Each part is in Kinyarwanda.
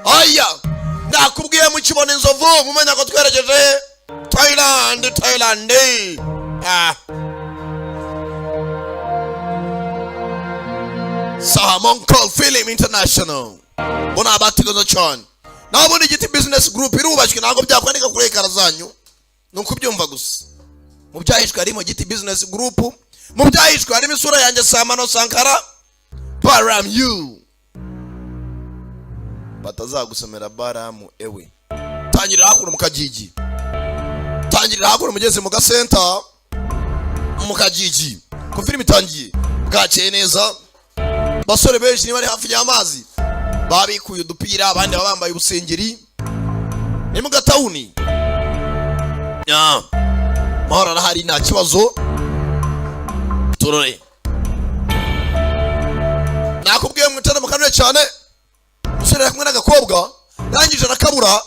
Aya nakubwiye mu kibone inzovu mumenya ko twerekeje Thailand. Salmon Call Film International bona abatigoza cyane nabone igiti business group irubashwe ntago byakwandika kuri ekara zanyu nuko byumva gusa mu byahishwe harimo giti business group mu byahishwe harimo isura yanjye Samano Sankara Baram you batazagusomera Baramu ewe tangirira hakuno mu Kajiji tangirira hakuno mugeze mu gasenta mu Kajiji ko film itangiye bwakeye neza basore benshi ni bari hafi y'amazi babikuye udupira abandi babambaye ubusengeri ni mu gatawuni mahora hari nta kibazo turore nakubwiye mu tana mukanwe cyane usere kumwe n'agakobwa yangije nakabura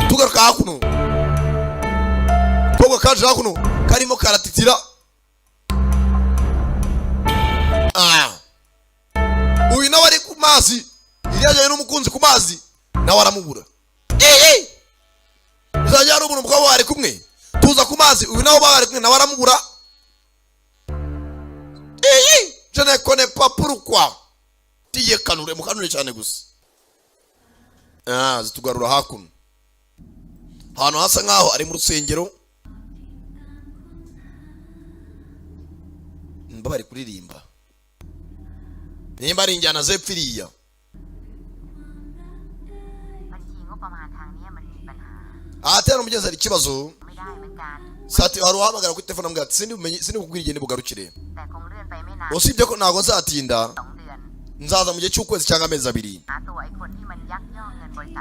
tugaruka hakuno kobwa kaje hakuno karimo karatitira uyu nawe ari ku mazi iriyaje n'umukunzi ku mazi nawe aramubura uzajya ari umuntu mukaba bari kumwe tuza ku mazi uyu nawe bari kumwe nawe aramubura je ne connais pas pourquoi tiye mukanure cyane gusa zitugarura hakuno hano hasa nkaho ari mu rusengero mba bari kuririmba nimba ari injyana zepfiriya atera umugezi ari kibazo sati waruhamagara kuri telefone mbwa sindi kukubwira igende bugarukire usibye ko ntago nzatinda nzaza mu gihe cy'ukwezi cyangwa amezi 2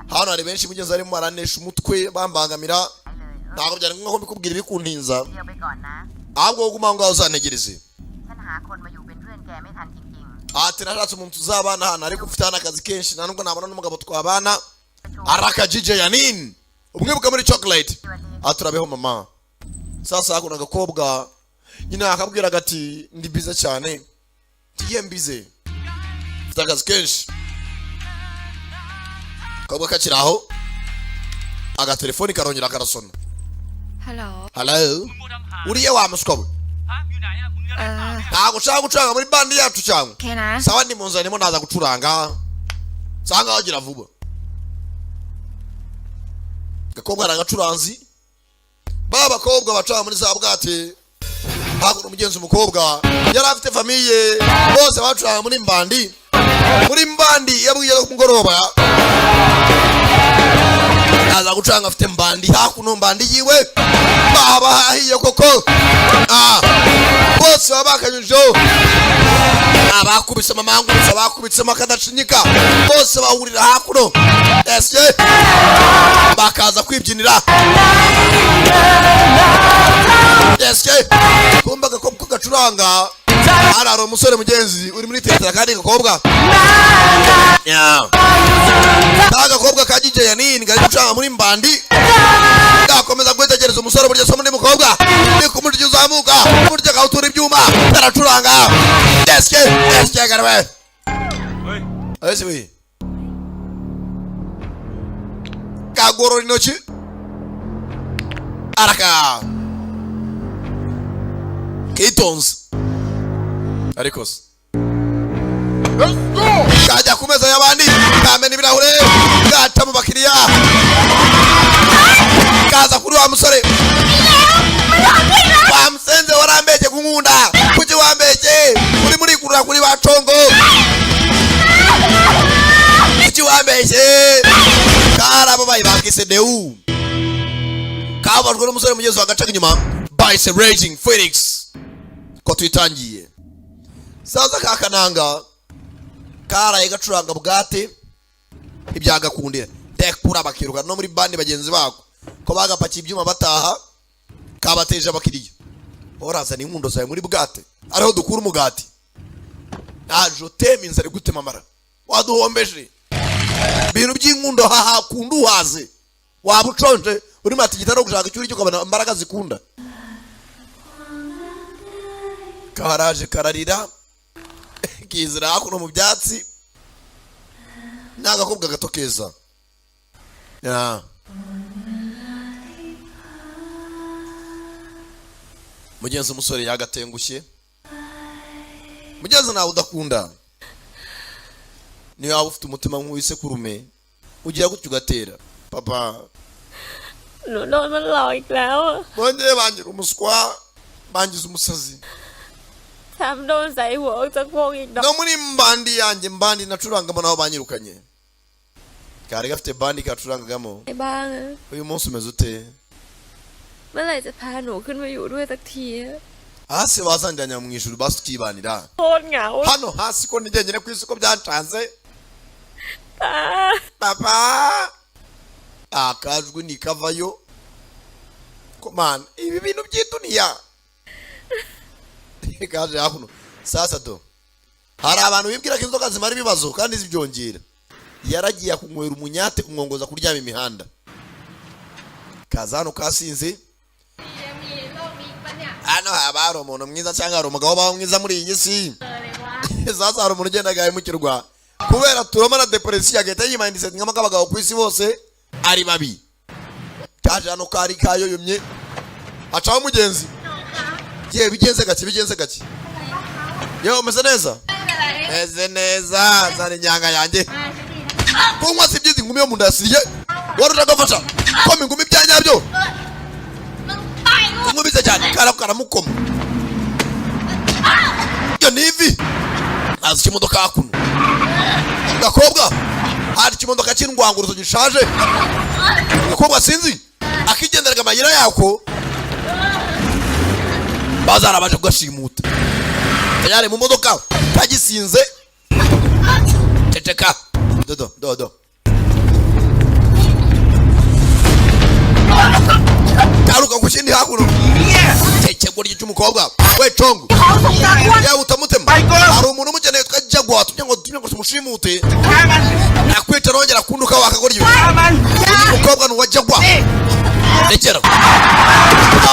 hano hari benshi mugezi arimo aranesha umutwe bambangamira ntago byari nko bikubwira bikuntinza ahubwo guma ngaho uzantegereze nashatse umuntu tuzabana hano ariko ufitana akazi kenshi nubwo nabona n'umugabo twabana araka DJ Yanini umwe buka muri chocolate aturabeho mama sasa hakuna agakobwa nyina akabwira gati ndi bize cyane tiye mbize mfite akazi kenshi kabwa kaciraho aga telefoni karongera karasona hello uriye wa muskobo ntago ushaka gucuranga muri bandi yacu cyangwa sawa ndi munzani mo naza gucuranga sanga wagira vuba gakobwa aragacuranzi baba kobwa bacanga muri za bwate hakuno umugenzi umukobwa yari afite famille bose bacuranga muri mbandi yabwiye ku mugoroba aza gucanga afite mbandi hakuno mbandi yiwe baba hahiye koko bose babakanyujo abakubise mamangurutse abakubise makadacinyika bose bahurira hakuno ese bakaza kwibyinira ese kumbaga ko gacuranga araro umusore mugenzi uri muri teatera kandi gakobwa gakobwa ka DJ Yanini gari gucuranga muri mbandi gakomeza kwitegereza umusore burya so muri mukobwa ni kumurya uzamuka kumurya kautura ibyuma aracuranga ese garwe ese we kagoro inochi araka Kitons arikos let's go kaja kumeza yabandi kameni birahure gata mu bakiriya kaza kuri wa musore wamsenze warambeje kunkunda kuki wambeje uri muri kurura kuri bacongo kuki wambeje karabo bayi bakise deu kabajwe n'umusore mugezi wagacaga inyuma Bice Raging Phoenix ko twitangiye saza kakananga karaye gacuranga bwate ibyagakundira tekura bakiruka no muri bandi bagenzi bako ko bagapaki ibyuma bataha kabateje abakiriya oraza ni inkundo zawe muri bwate ariho dukura umugati ajo teminza ari gutema mara waduhombeje bintu by'inkundo haha kundu haze wabuconje uri matigita no gushaka cyuri cyo kabana imbaraga zikunda karaje kararira kizira hakuno mu byatsi nagakobwa gato keza ya mugenzi umusore yagatengushye. Mugenzi nawe udakunda niyo waba ufite umutima nk'uwisekurume ugiye gutyo ugatera. Papa bongeye bangira umuswa, bangiza umusazi. No muri mbandi yanjye, mbandi nacurangamo naho banyirukanye. Kari gafite bandi kacurangagamo. Uyu munsi umeze ute? Hasi wazanjyanya mu ijuru basi tukibanira. Hano hasi ko nigendere ku isi ko byancanze. Papa akajwe nikavayo. Komana ibi bintu by'iduniya. Kaje hakuno. Sasa do. Hari abantu bibwira ko inzoka zimara ibibazo kandi zibyongera. Yaragiye kunywera umunyate kumwongoza kuryama imihanda. Kazano kasinze. Ano habaro umuntu mwiza cyangwa ari umugabo bawo mwiza muri iyi si. Sasa hari umuntu ugenda gahemukirwa kubera turoma na depression agahita yimandise nk'abagabo ku isi bose ari babi. Kaje hano kari kayoyomye acaho mugenzi. Ye bigenze gake. Yo umeze neza? Meze neza zari nyanga yanjye. Kunywa sibyizi ngumi yo munda yasiriye. Waruja gafasha. Komi ngumi byanyabyo. Ngumbize cyane karamukoma. Yo nivi. Azi kimodoka hakuno. Gakobwa hari kimodoka cy'indwanguruzo gishaje. Gakobwa sinzi akigenderaga amayira yako bazara baje kugashimuta. Yari mu modoka tagisinze. Ceceka. Dodo. Karuka kushindi hakuno. Cecegurye cy'umukobwa. We congo. Ya utamutema. Hari umuntu umukeneye twajagwa tumye ngo tumushimute. Nakwita rongera kunduka wakagorye. Umukobwa no wajagwa. Rekera.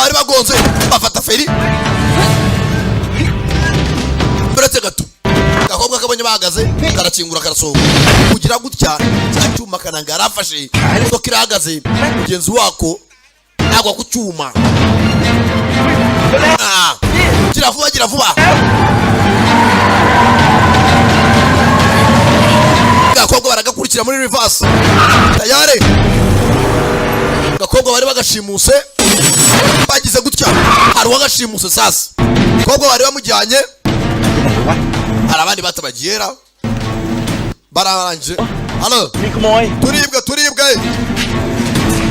Ari bagonze bafata feri. Buretse gato. Gakobwa kabonye bahagaze karakingura karasohoka. Kugira gutya cyacuma kananga arafashe. Imodoka irahagaze. Mugenzi wako agwa ku cyuma. Gira vuba. Gakobwa baragakurikira muri reverse. Tayare. Gakobwa bari bagashimuse. Bagize gutya. Hari wagashimuse sasa. Gakobwa bari bamujyanye. Hari abandi batabagiyera. Bararanje. Halo. Turibwe.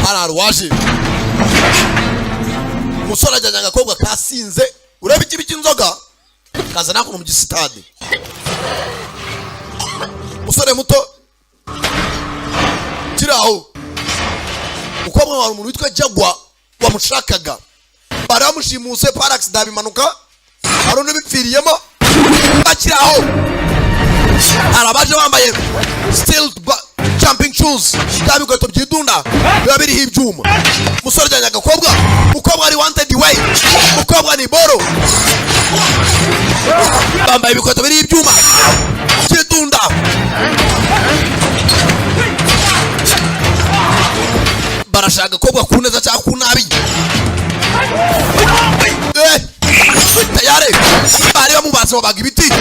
Hari waje. Musora ajyanye agakobwa kasinze. Urebe ikibi cy'inzoga. Kaza nakuno mu gisitade. Musore muto. Kiraho. Ukobwa wari umuntu witwa Jagwa wamushakaga. Bari bamushimuse par accident bimanuka. Arone bipfiriyemo. Bakiraho. Arabaje bambaye steel jumping shoes. Dabikoto byidunda. Biba biriho ibyuma. Musore ajyanye agakobwa. Ukobwa ari wanted way. Ukobwa ni boro. Bambaye ibikoto biriho ibyuma. Byidunda. Barashaka agakobwa kuneza cyangwa kunabi. Tayare. Bari bamubaze babaga ibiti.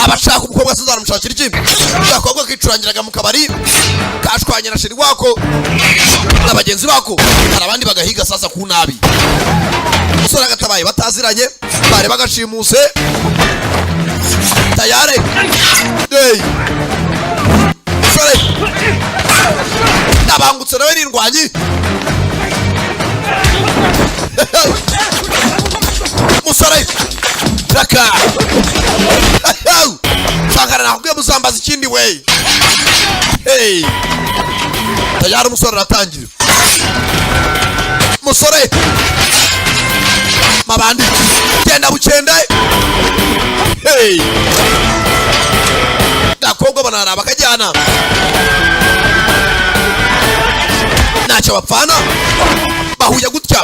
Abashaka umukobwa sazara mushakira iki? Agakobwa kicurangiraga mu kabari. Kashwanye na sheri wako. N'abagenzi bako. Hari abandi bagahiga sasa kunabi. Musore agatabaye bataziranye. Bari bagashimuse. Tayare. Musore. Nabangutse nawe n'indwanyi. Musore. Raka. Sangara nakubwiye muzambaza ikindi we. Hey. Tayari umusore aratangira. Musore. Mabandi. Genda bucende. Hey. Gakobwa banara bakajyana. Ntacyo bapfana. Bahuye gutya.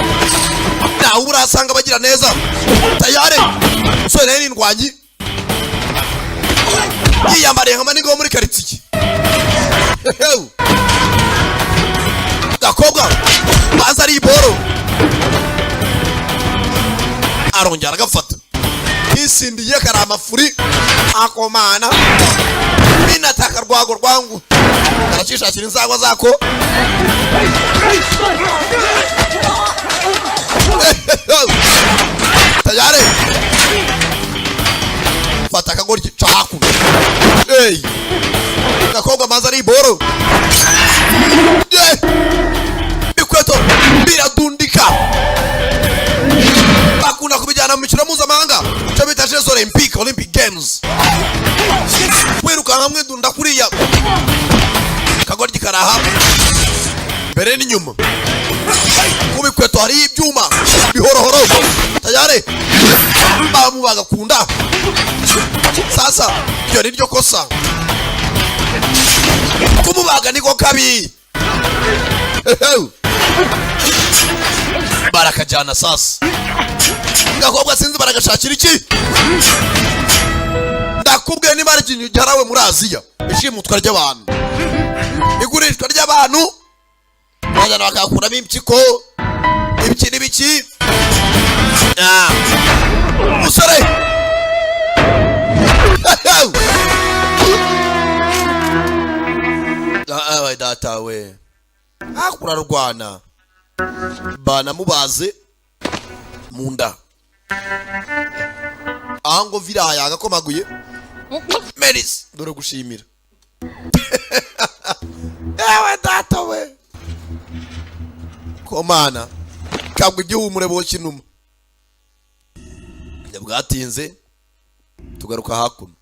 Nawe urasanga bagira neza. Tayare. Musore nawe n'indwanyi. Yiyambariye nka manigo muri quartier. gakobwa banza ari iboro arongera agafata isindiye karama furi akomana binataka rwago rwangu aracishakira inzagwa zako tayari fata akagori kicaku hey gakobwa manza ari iboro bikweto biradundika bakunda kubijyana mu mikino mpuzamahanga cyo bita Jeux Olympic Games wiruka hamwe dunda kuriya kagori kikaraha mbere n'inyuma kubikweto hari ibyuma bihorohoro tayari bamu bagakunda sasa byo niryo kosa kumubaga niko kabi barakajana sasa gakobwa sinzi baragashakira iki ndakubwiye niba ari ikintu cyarawe muri Aziya ishimutwa ry'abantu igurishwa ry'abantu bajyana bakakuramo impyiko ibiki n'ibiki musore abaye datawe akura rwana bana mubaze munda ahango viraya agakomaguye Meris dore gushimira ewe datawe komana kabwe igihumure bokinuma bwatinze tugaruka hakuno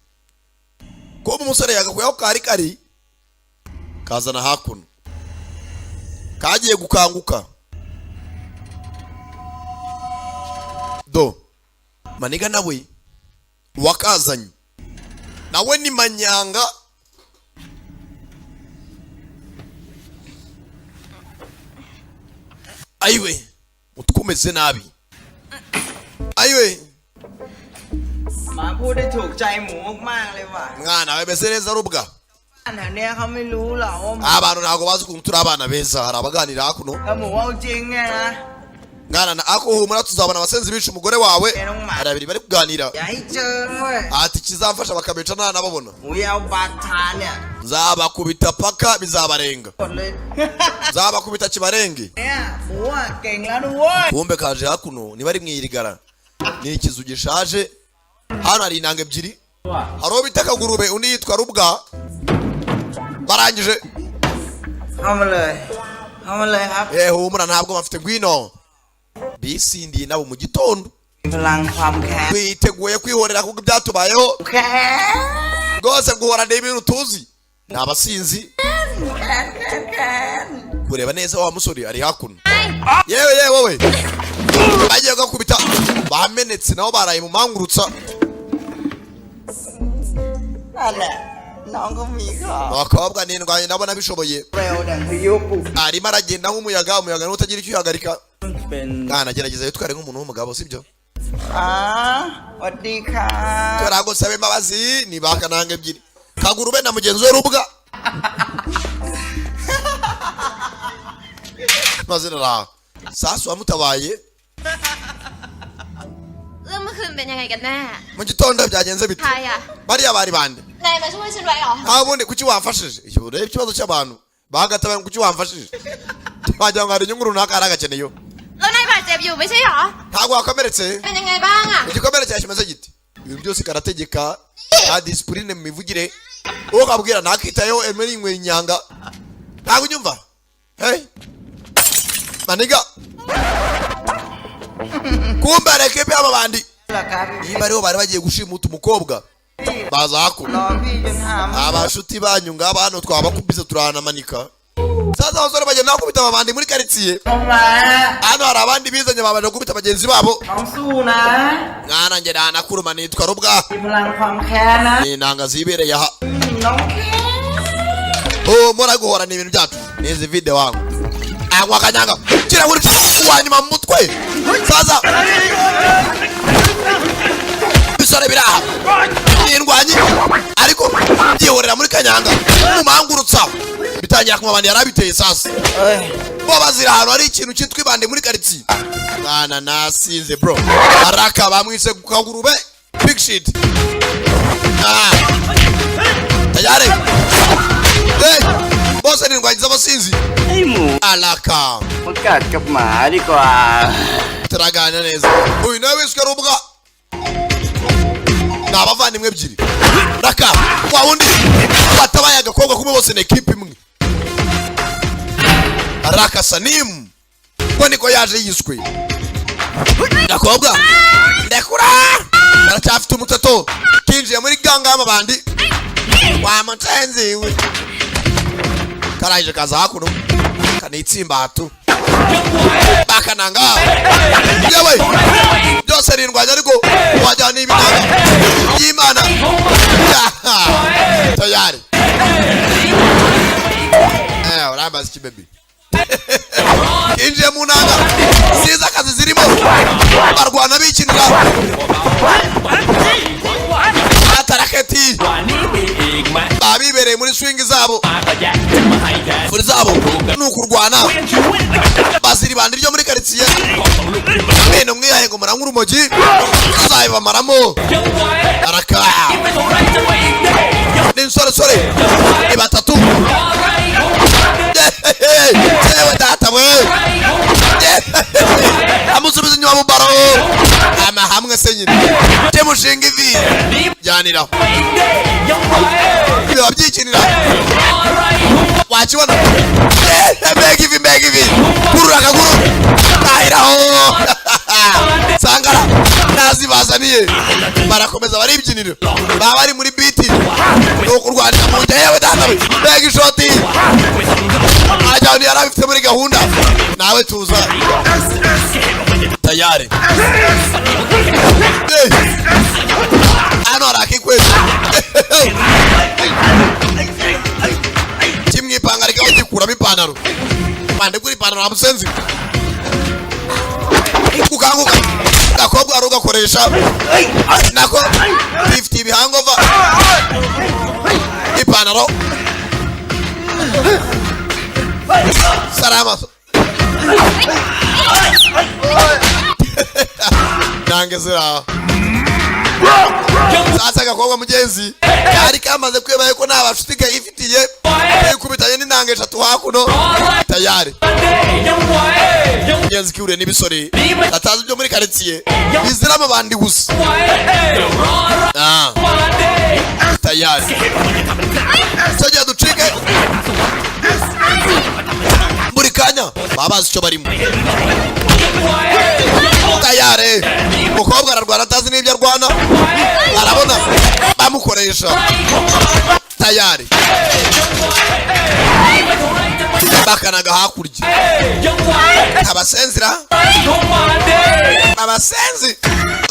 ko umusore yagakuyaho kari kazana hakuno kagiye gukanguka do maniga nawe wakazanye nawe ni manyanga aiwe utkumeze nabi aiweมาพูดได้ถูกใจหมูมากๆเลยว่ะ mwana we bese neza rubwa อันเนี้ยเขาไม่รู้หรอกว่า abantu ntago bazi ukuntu turi abana beza hari abaganira hakuno ถ้าหมูเอาจริงเนี่ยนะ mwana ako humura tuzabona abasenzi bica umugore wawe hari abiri bari kuganira อย่าให้เจอเว้ย ati kizamfasha bakabica nta nababona หมูยาวบาดทานเนี่ย nzabakubita paka bizabarenga หมดเลย nzabakubita kibarenge เนี่ยหมูอ่ะเก่งแล้วด้วย kumbe kaje hakuno niba ari mwirigara ni ikizu gishaje hano hari intanga ebyiri haro bita kagurube undi yitwa rubwa barangije เข้ามาเลยเข้ามาเลยครับ humura ntabwo bafite ngwino bisindiye nabo mu gitondo พลังความแค้น twiteguye kwihorera kuko byatubayeho แค้น rwose guhora n'ibintu tuzi ni abasinzi แค้นแค้น kureba neza wa musore ari hakuno yewe wowe bagiye gakubita bamenetse nabo baraye mu mangurutsa นั่นแหละน้องก็มีข้อ abakobwa n'indwanyi nabo nabishoboye เร็วเนี่ยพายุปลุก arimo aragenda nk'umuyaga n'utagira icyo uhagarika เป็น mwana gerageza yitware nk'umuntu w'umugabo sibyo สวัสดีค่ะ turagusaba imbabazi ni bakananga ebyiri kagurube na mugenzi we rubwa mazina ra sasa wamutabaye เรื่องเมื่อคืนเป็นยังไงกันแน่ mu gitondo byagenze bite ใครอะ bariya bari bande นายมาช่วยฉันไว้เหรอ ntabundi kuki wamfashije urebe ikibazo cy'abantu bagatabaye kuki wamfashije wagira ngo hari inyungu runaka ari agakeneyo แล้วนายบาดเจ็บอยู่ไม่ใช่เหรอ ntabwo wakomeretse เป็นยังไงบ้างอะ igikomere cyawe kimeze giti ibintu byose karategeka nta disipurine mu mivugire uwo kabwira ntakitayeho emeri inywe inyanga ntabwo unyumva hey maniga kumbe areke pe aba bandi เหรอครับ niba ariho bari bagiye gushimuta umukobwa baza hakuno รอพี่จนหาม abashuti banyu ngaba hano twabakubise turanamanika sasa abasore bagenda bakubita abandi muri karitsiye ลงมา hano hari abandi bizanye babaje gukubita bagenzi babo ต้องสู้นะ mwana njye nanakuruma nitwa rubwa มีพลังความแค้นนะ ni intanga zibereye aha น้องแค้น oh mora guhora ni ibintu byacu nizi video wangu agwa kanyanga kira uri wanyuma mu mutwe sasa bisore biraha indwanyi ariko byihorera muri kanyanga mu mangurutsa tangira kumabandi yarabiteye sasa bo bazira ahantu hari ikintu cyitwa ibande muri quartier bana nasinze bro Araka bamwise kukagurube big shit tayari bose ni ngwanyiza basinzi Alaka Makat kap mari kwa turagana neza uyu nawe wiswe rubwa nabavandimwe ebyiri Raka kwa wundi batabaye agakobwa kumwe bose na equipe imwe Araka Sanim ko niko yaje yiswe gakobwa ndekura aracyafite umutato kinjiye muri ganga y'amabandi wa mutenzi we karaje kaza hakuno kanitsimba hatu bakananga yewe byose rindwanya ariko wajyana ibinanga y'Imana tayari uramaze iki baby kinjiye mu nanga siza akazi zirimo barwana bikinira ataraketi babibereye muri swing zabo furi zabo nukurwana baziri bandi ryo muri quartier bene mwiyahe ngo marankuru moji zayiba maramo Araka sore ni batatu yewe data we amusubiza inyuma mu baro ama hamwe senyine temushinga ivi janira yo byikinira wachibona mbegi kurura kaguru kahiraho sangara nazi bazaniye barakomeza baribyinira baba bari muri biti no kurwanira mu nje yewe data we mbegi shoti ajani yarabifite muri gahunda nawe tuza tayari ano arakikweza kimwe ipanga rikaho gikuramo ipantaro bande kuri ipantaro amusenzi kukanguka gakobwa arugakoresha nako 50 bihangova ipantaro salama nange zira sasa gakobwa mugenzi ari kamaze kwebaye ko nabashutika ifitiye kubitanye n'intange eshatu hakuno tayari mugenzi kiure n'ibisore atazi byo muri quartier bizira amabandi gusa tayari sajya ducike muri kanya babazi cyo barimo tayari mukobwa ararwana atazi n'ibyo arwana arabona bamukoresha tayari bakanaga hakurya abasenzira abasenzi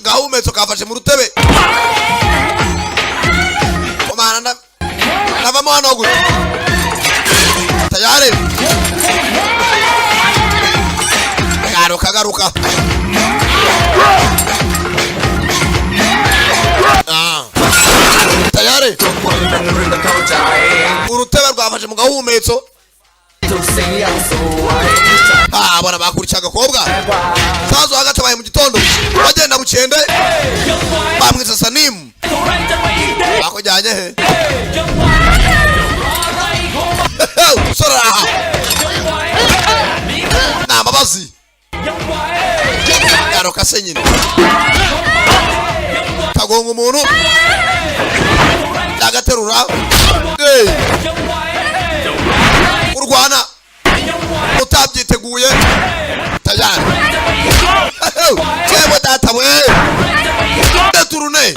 gahumetso kafashe mu rutebe komana navamo hano gusa tayari garuka tayari urutebe rwafashe mu gahumetso bona bakurikira agakobwa sazo hagati baye mu gitondo bagenda bucende bamwisa Sanim bakujyanye he sora na mabazi garuka senyine kagonga umuntu agaterura urwana utabyiteguye tayari yewe data we deturune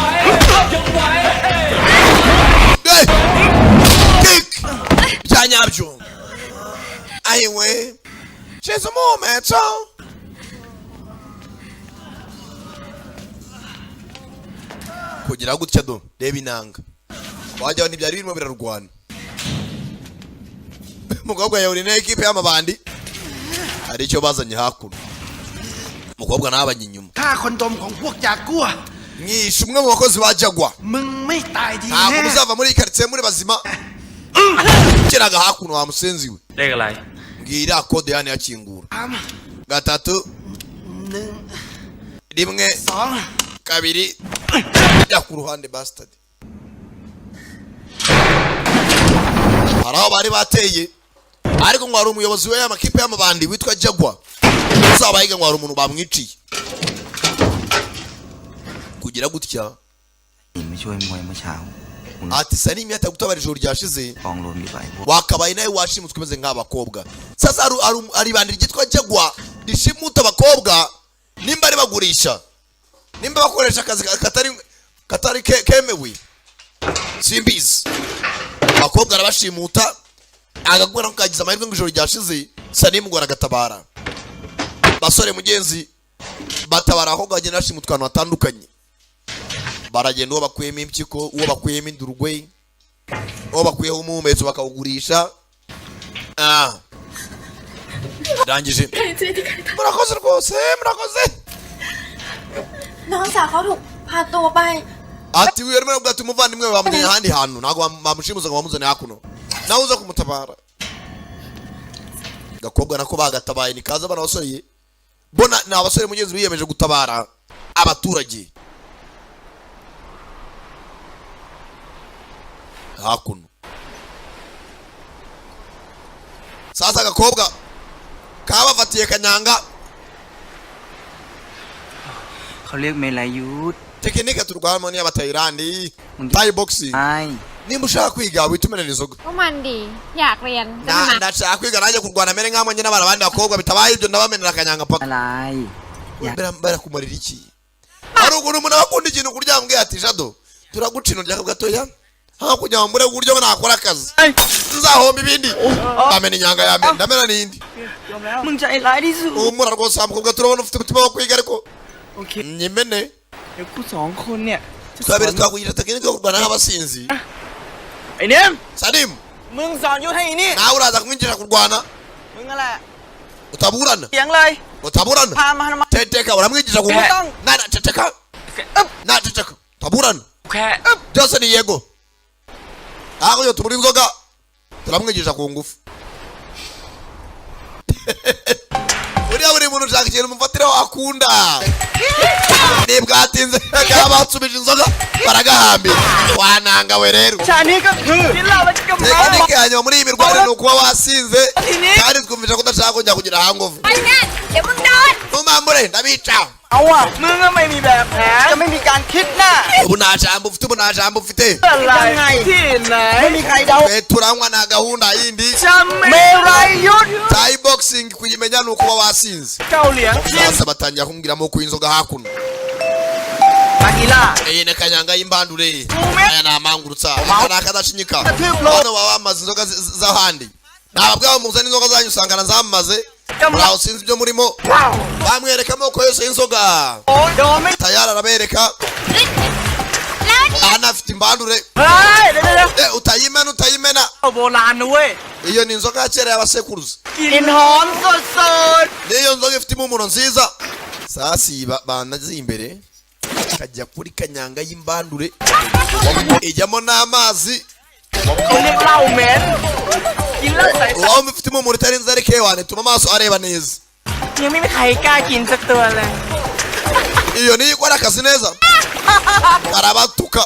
kick byanyabyo ayiwe chezo momento kugira gutya do reba inanga wajya ntibyari birimo birarwana mukobwa yawe ni equipe y'amabandi hari icyo bazanye hakuno mukobwa nabanye inyuma ka kondomของพวกจากัว mwishe umwe mu bakozi bajagwa มึงไม่ตายดี ntabwo แน่ muzava muri quartier muri bazima kiraga hakuno wa musenzi we เลขอะไร ngira kode yani yakingura gatatu 1 rimwe 2 kabiri ya ku ruhande bastard haraho bari bateye ariko ngo hari umuyobozi we y'amakipe y'amabandi witwa Jagwa uzabayiga ngo hari umuntu bamwiciye kugira gutya ไม่ช่วยมวยเมื่อเช้า ati Salim yatagutabara ijoro ryashize กองรวมดีไปพวก wakabaye nawe washimutswe umeze nk'abakobwa sasa ari bandi ryitwa Jagwa rishimuta abakobwa nimba ari bagurisha nimba bakoresha akazi katari kemewe simbizi abakobwa arabashimuta agakora kagize amahirwe ngo ijoro ryashize Salim ngo aragatabara basore mugenzi batabara aho gagenda ashimutwa ahantu hatandukanye baragenda uwo bakuyemo impyiko uwo bakuyemo indurwe uwo bakuyeho umuhumetso bakawugurisha rangije murakoze rwose murakoze น้องสาวเขาถูกพาตัวไป ati wiyo rimo bwa tumuvandimwe bamujyanye ahandi hantu ntago bamushimuza ngo bamuzane hakuno nawe uza kumutabara gakobwa nako bagatabaye nikaza abana basore bona ni abasore mugenzi biyemeje gutabara abaturage hakuno sasa gakobwa kabafatiye kanyanga เขาเรียกเมลายุทธ tekinike turwamo ni abatayirandi Thai boxing ไอ้ nimba ushaka kwiga witumenera inzoga ก็มันดีอยากเรียนจะมา ndashaka kwiga nanjye kurwana mere nkamwe nyine n'abandi bakobwa bitabaye ibyo ndabamenera akanyanga paka อะไรอยาก barakumarira iki ari ukuntu umuntu akunda ikintu kurya mbwe ati Jado turaguca ino ryaka gatoya hakurya wambure uburyo nakora akazi nzahomba ibindi bamena inyanga ya mbere ndamena n'indi มึงใจร้ายที่สุด umura rwose amukobwa turabona ufite umutima wo kwiga ariko โอเค nyimene เดี๋ยวกู2 คนเนี่ยจะสอน twabere twakugira tekinike yo kurwana nk'abasinzi ไอ้เนม Salim มึงสอนยุทธให้อีนี่ nawe uraza kumwinjira kurwana มึงอะไร utaburana เสียงเลย utaburana พามาทำไม teteka uramwigishaไม่ต้อง nana teteka na teteka taburana แค่ byose ni yego aho yo tumuri inzoga turamwigisha ku ngufu uriya buri muntu ushaka ikintu umufatiraho akunda nibwatinze batsubije inzoga baragahambira wananga we rero ชานี้ก็คือกินเหล้าแล้วก็เมา tekinike ya nyuma muri iyi mirwano ni ukuba wasinze kandi twumvisha ko udashaka kongera kugira hangovu ไปงั้นเดี๋ยวมึงโดน ntumambure ndabica เอาอ่ะมึงก็ไม่มีแบบแผนจะไม่มีการคิดหน้า ubu nta jambo ufite ubu nta jambo ufite ยังไงที่ไหนไม่มีใครเดา twe turanywa nta gahunda yindi เมรัยยุทธ Thai boxing kuyimenya ni ukuba wasinze เจ้าเหลียงทีม sasa batangira kumbwira amoko y'inzoga hakuno มากีล่า iyi ni kanyanga y'imbandure Mume. aya ni amangurutsa aka ni akadashinyika Gatiblo. hano baba bamaze inzoga z'ahandi ntabwo muzana inzoga zanyu usangana zamaze Jamla. muraho sinzi ibyo murimo bamwereka amoko yose y'inzoga โอ้ยโดนไม่ tayari arabereka แล้วนี่ anafite imbandure เฮ้ยเดี๋ยว utayimena โบราณนะเว้ย iyo ni inzoga ya kera y'abasekuruza กลิ่นหอมสด niyo nzoga ifite impumuro nziza sasi banazi imbere kajya kuri kanyanga y'imbandure ijyamo n'amazi ๆเขาเรียกเหล้าเหม็นกินแล้วใส่ตา uwaba ufite impumuro itari nziza ariko ewane tuma amaso areba neza ยังไม่มีใครกล้ากินสักตัวเลย iyo niyo ikora akazi neza arabatuka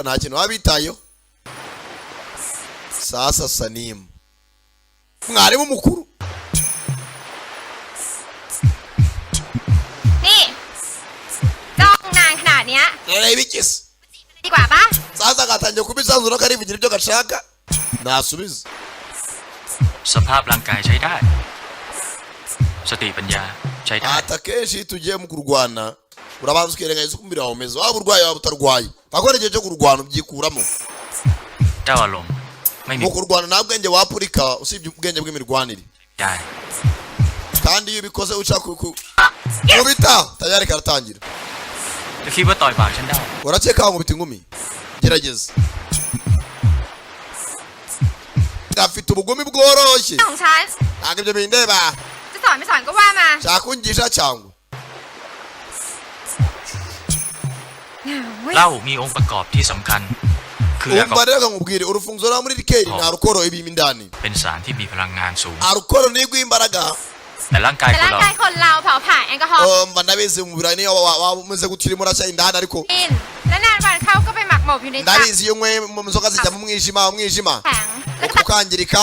nta kintu baba bitayeho sasa Salim mwarimu mukuru นี่จ้องนานขนาดเนี้ย reba ikisi ดีกว่าปะ sasa gatangiye kubisanzura karivugira ibyo gashaka ntasubize สภาพร่างกายใช้ได้ สติปัญญาใช้ได้ ata kenshi iyo tugiye mu kurwana urabanza ukirengagiza uko umubiri wawe umeze waba urwaye waba utarwaye akora igihe cyo kurwana ubyikuramo เจ้าอารมณ์ไม่มี mu kurwana nta bwenge wapurika usibye ubwenge bw'imirwanire ได้ kandi iyo ubikoze ushaka kubita tayari karatangira จะคิดว่าต่อยปากฉันได้ urakeka wankubita ingumi gerageza gafite ubugome bworoshye ของฉัน ntabwo ibyo bindeba จะสอนไม่สอนก็ว่ามา shaka unyigisha cyangwa เหล้ามีองค์ประกอบที่สำคัญ คือแอลกอฮอ umva ล์ rero nkubwire urufunguzo rwa muri rikeri nta rukoro ibimo indani เป็นสารที่มีพลังงานสูง arukoro ni rw'imbaraga แต่ร่างกาย แต่ คน ร่าง เรา กายคนเราเผาผลาญแอลกอฮอล์ mba ndabizi mu mubiri niyo wameze gutya urimo urashya indani ariko กินและนานวันเข้าก็ไปหมักหมกอยู่ในตับ ndabizi iyo nyweye mu nzoga zijya mu mwijima แข็งแล้วก็ ukangirika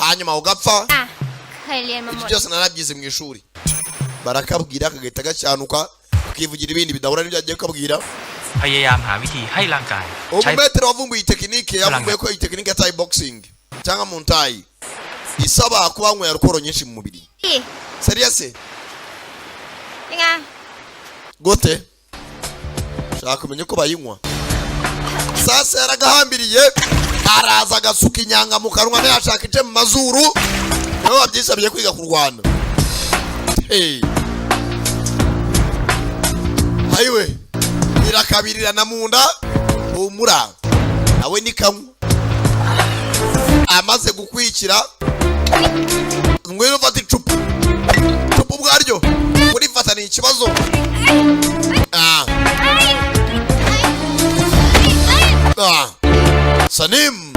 hanyuma ugapfa อ่ะเคยเรียนมาหม ibyo ด byose narabyize mu ishuri barakabwira kagahita gacyanuka ukivugira ibindi bidahura n'ibyo agiye kubabwira พยายามหาวิธีให้ร่างกายใช้ umumetero wavumbuye iyi tekinike yavumbuye ko iyi tekinike ya Thai boxing cyangwa mu ntayi isaba kuba wanyweye alukoro nyinshi mu mubiri อี serious ยังไง gute shaka kumenya uko bayinywa sasa yaragahambiriye araza agasuka inyanga mu kanwa ntiyashaka ice mu mazuru niwe wabyisabye kwiga kurwana ayiwe irakabirirana mu nda humura nawe ni kamwe amaze gukwikira ngwino ufata icupa ubwaryo kurifata ni ikibazo Sanim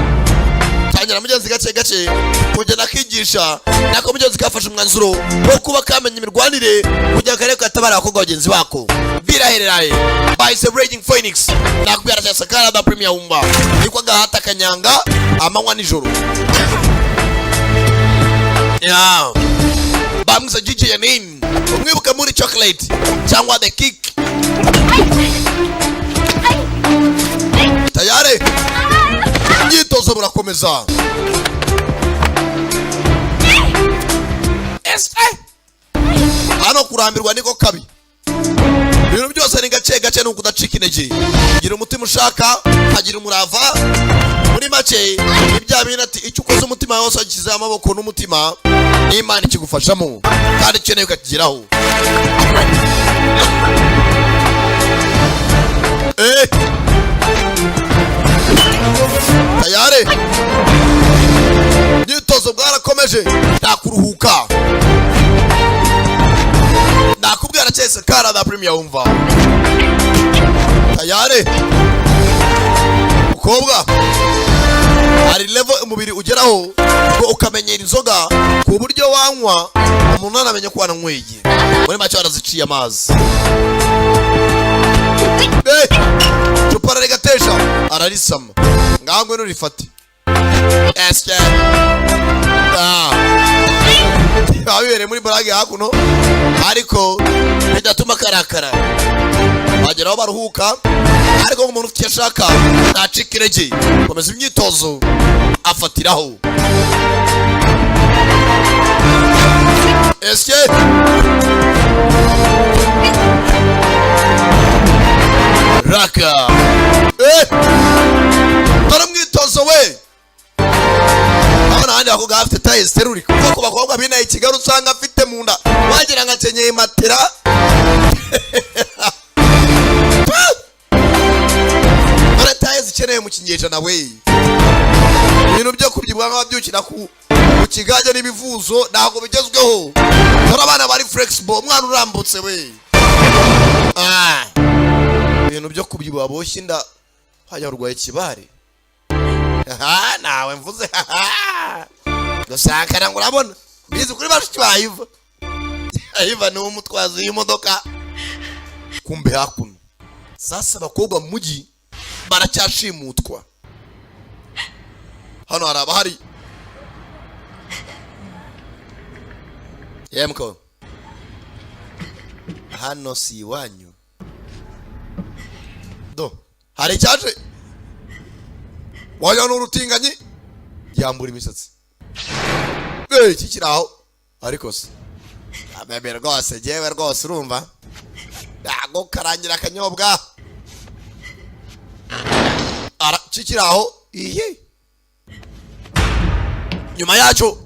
tangira mugenzi gake gake kugenda akigisha nako mugenzi kafashe umwanzuro wo kuba kamenya imirwanire kujya kare katabara abakobwa bagenzi bako birahereraye by Raging Phoenix nakubwira cyane Sakara da Premier Umba niko gahata kanyanga amanywa nijoro ya bamza DJ Yanin umwibuka muri chocolate cyangwa the kick tayari imyitozo burakomeza hano kurambirwa niko kabi ibintu byose ni gace gace nuko udacika intege gira umutima ushaka hagira umurava muri make ibya bintu ati icyo ukoze umutima wose wagize amaboko n'umutima n'Imana ikigufashamo kandi ukeneye ukakigeraho tayari imyitozo bwarakomeje nta kuruhuka nakubwira cyane Sakara da Premier Umva tayari ukobwa hari level umubiri ugeraho ngo ukamenyera inzoga ku buryo wanywa umuntu anamenye ko wananyweye muri make waraziciye amazi cupa rarigatesha ararisama ngaho ngwino rifate esye babibereye muri barage hakuno ariko bidatuma karakara bageraho baruhuka ariko umuntu ufite ashaka ntacika intege komeza imyitozo afatiraho esye raka dore mwitozo we abana handi bakobwa bafite taye ziteruri kuko bakobwa binaye Kigali usanga afite mu nda wagira ngo akenyeye matera dore taye zikeneye mu kinyejana we ibintu byo kubyibuha nk'ababyukira ku kigage n'ibivuzo ntabwo bigezweho dore abana bari flexible umwana urambutse we ibintu byo kubyibuha boshye inda hajya urwaye kibare nawe mvuze gusakara ngo urabona bizi kuri bashiki bayiva ayiva ni umutwazi w'imodoka kumbe hakuno sasa abakobwa mu mujyi baracyashimutwa hano hari abahari yemko hano si iwanyu do hari icyaje wajya n'urutinganyi yambura imisatsi kikiraho ariko se amebe rwose jewe rwose urumva yago karangira akanyobwa ara kikiraho iye nyuma yacu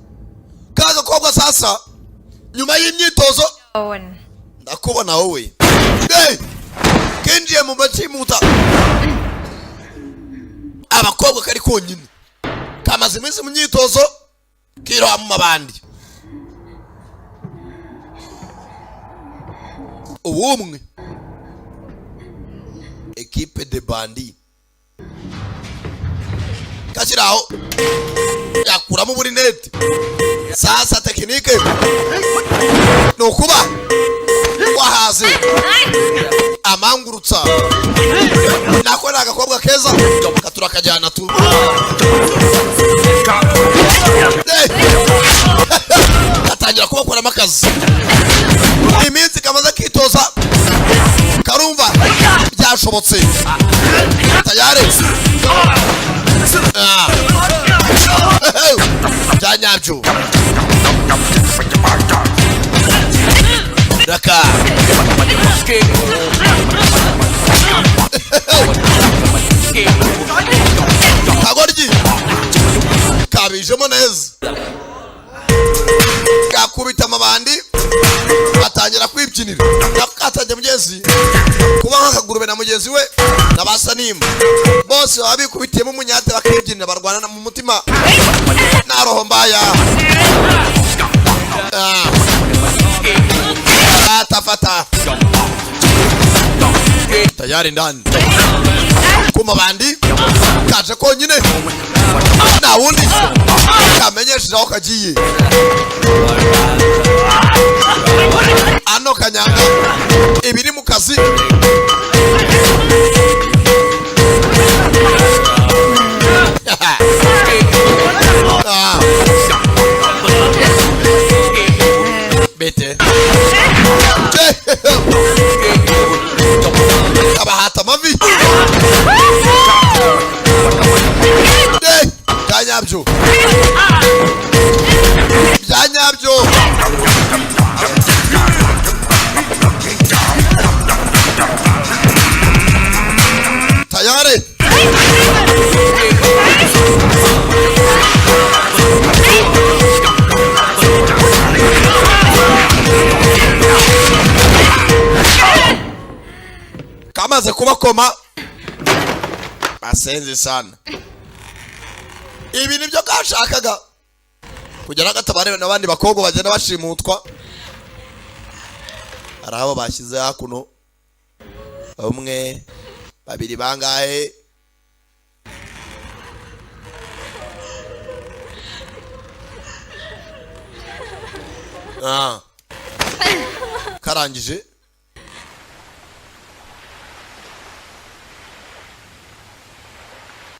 kaga kobwa sasa nyuma y'imyitozo ndakubona wowe kinjiye mu macimuta abakobwa kari konyine kamaze iminsi mu myitozo kiroha mu mabandi ubumwe equipe de bandi kashyiraho yakuramo uburinete. Sasa tekinike ni ukuba wahaze amangurutsa nako ni agakobwa keza katura kajyana tu katangira kubakoramo akazi. Iminsi kamaze kitoza karumva byashobotse tayari byanyabyo raka kagoryi kabijemo neza gakubita amabandi atangira kwibyinira nakatajya mugenzi kuba nk'akagurube na mugenzi we nabasa nimba bose baba bikubitiyemo umunyate bakibyinira barwana mu mutima na roho mbaya. Fata tayari ndani kuma bandi kaje konyine na wundi kamenyesha aho kagiye ano kanyanga ibiri mu kazi bete kabahata mavi byanyabyo byanyabyo tayari kamaze kubakoma asenze sana. Ibi nibyo kashakaga kugera gatabarebe nabandi bakobwa bagenda bashimutwa. Arabo bashyize hakuno umwe babiri bangahe karangije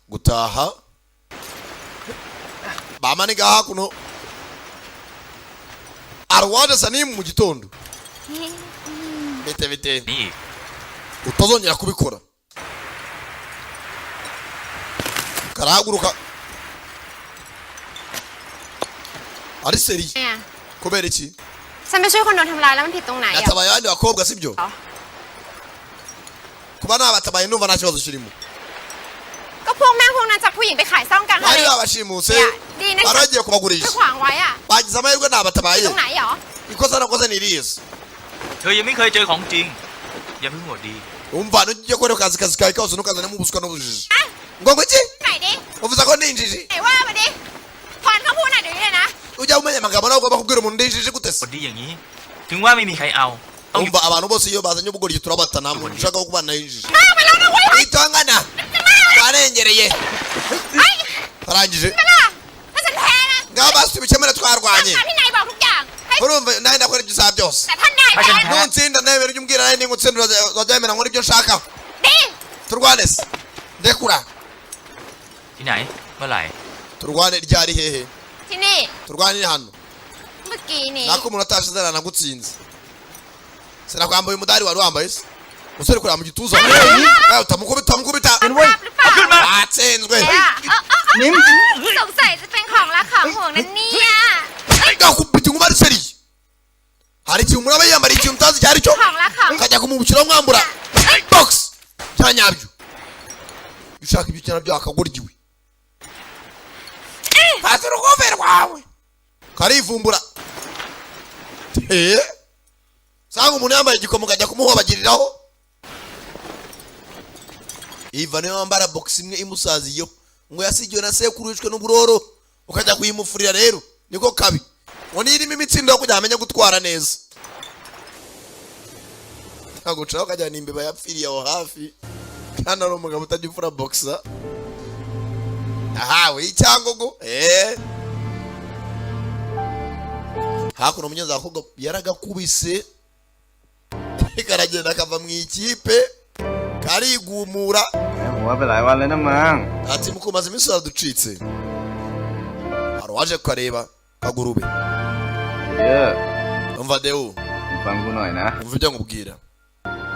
gutaha bamaniga hakuno arwaje sanimu mu gitondo bete utazongera kubikora. Karahaguruka ari seri kubera iki ฉันไปช่วยคนโดนทำร้ายแล้วมันผิดตรงไหนอ่ะ natabaye abandi bakobwa sibyo kuba nabatabaye numva nta kibazo kirimo ก็พวกแม่งพวกนั้นจับผู้หญิงไปขายซ่องกัน bari babashimuse baragiye kubagurisha ขวางไว้อ่ะ bagize amahirwe nabatabaye ตรงไหนหรอ ikosa nakoze ni iriya เธอยังไม่เคยเจอของจริงอย่าเพิ่งหมดดี umva nujya kore kazi kawe kose nukazanemo ubuswa n'ubujiji ngo iki ไหนดิ uvuze ko ndi injiji ไหนว่ามาดิพรเขาพูดหน่อยเดี๋ยวนี้เลยนะ ujya umenya amagambo nawe ugomba kubwira umuntu ndi injiji gute หม se ดดีอย่างนี้ถึงว่าไม่มีใครเอาต้อง umva abantu bose iyo bazanye ubugoryi turabatana muntu ushaka ko kubana injiji ไปแล้วนะเว้ย itangana warengereye arangije ถ้าฉันแพ้นะ ngaho basi tubikemure twarwanye ที่นายบอกทุกอย่างให้ urumva nawe ndakora ibyo usaba byose แต่ท่านนาย ถ้าฉัน แพ้ แพ้ nutsinda nawe ujya umbwira nawe ningutsinda uzajya nkora ibyo nshaka ดิ turwane se ndekura ที่ไหนเมื่อไหร่ turwane ryari hehe ที่นี่ turwanire hano เมื่อกี้นี้ nako umuntu atashize nagutsinze sinakwambaye umudari wari wambaye se musore kureba mu gituza utamukubita ภาพหรือเปล่า atsinzwe สงสัยจะเป็นของรักของห่วงนั่นเนี่ย gakubita inkuba ari seriye hari ikintu umuntu aba yiyambariye ikintu utazi icyo ari cyo ของรักของ ukajya kumubukira mwambura box cyanyabyo ushaka ibyo cyana byo akagoryiwe fata urugobe rwawe karivumbura sanga umuntu yambaye igikomo ukajya kumuhobagiriraho iva niyo wambara box imwe imusaziyeho ngo yasigiwe na sekuru wishwe n'uburoro ukajya kuyimufurira rero niko kabi ngo nirimo imitsindo yo kujya amenya gutwara neza ntabwo ucaho ukajyana imbeba yapfiriye aho hafi kandi ari umugabo utajya ufura boxa ahawe icyangogo hakuno mugenzi ahubwo yaragakubise karagenda akava mu ikipe karigumura หัวไปหลายวันเลยนะมึง ati mukumaze iminsi yaducitse hari waje kukareba kagurube เยอะ umva deo ฟังกูหน่อยนะ umva ibyo nkubwira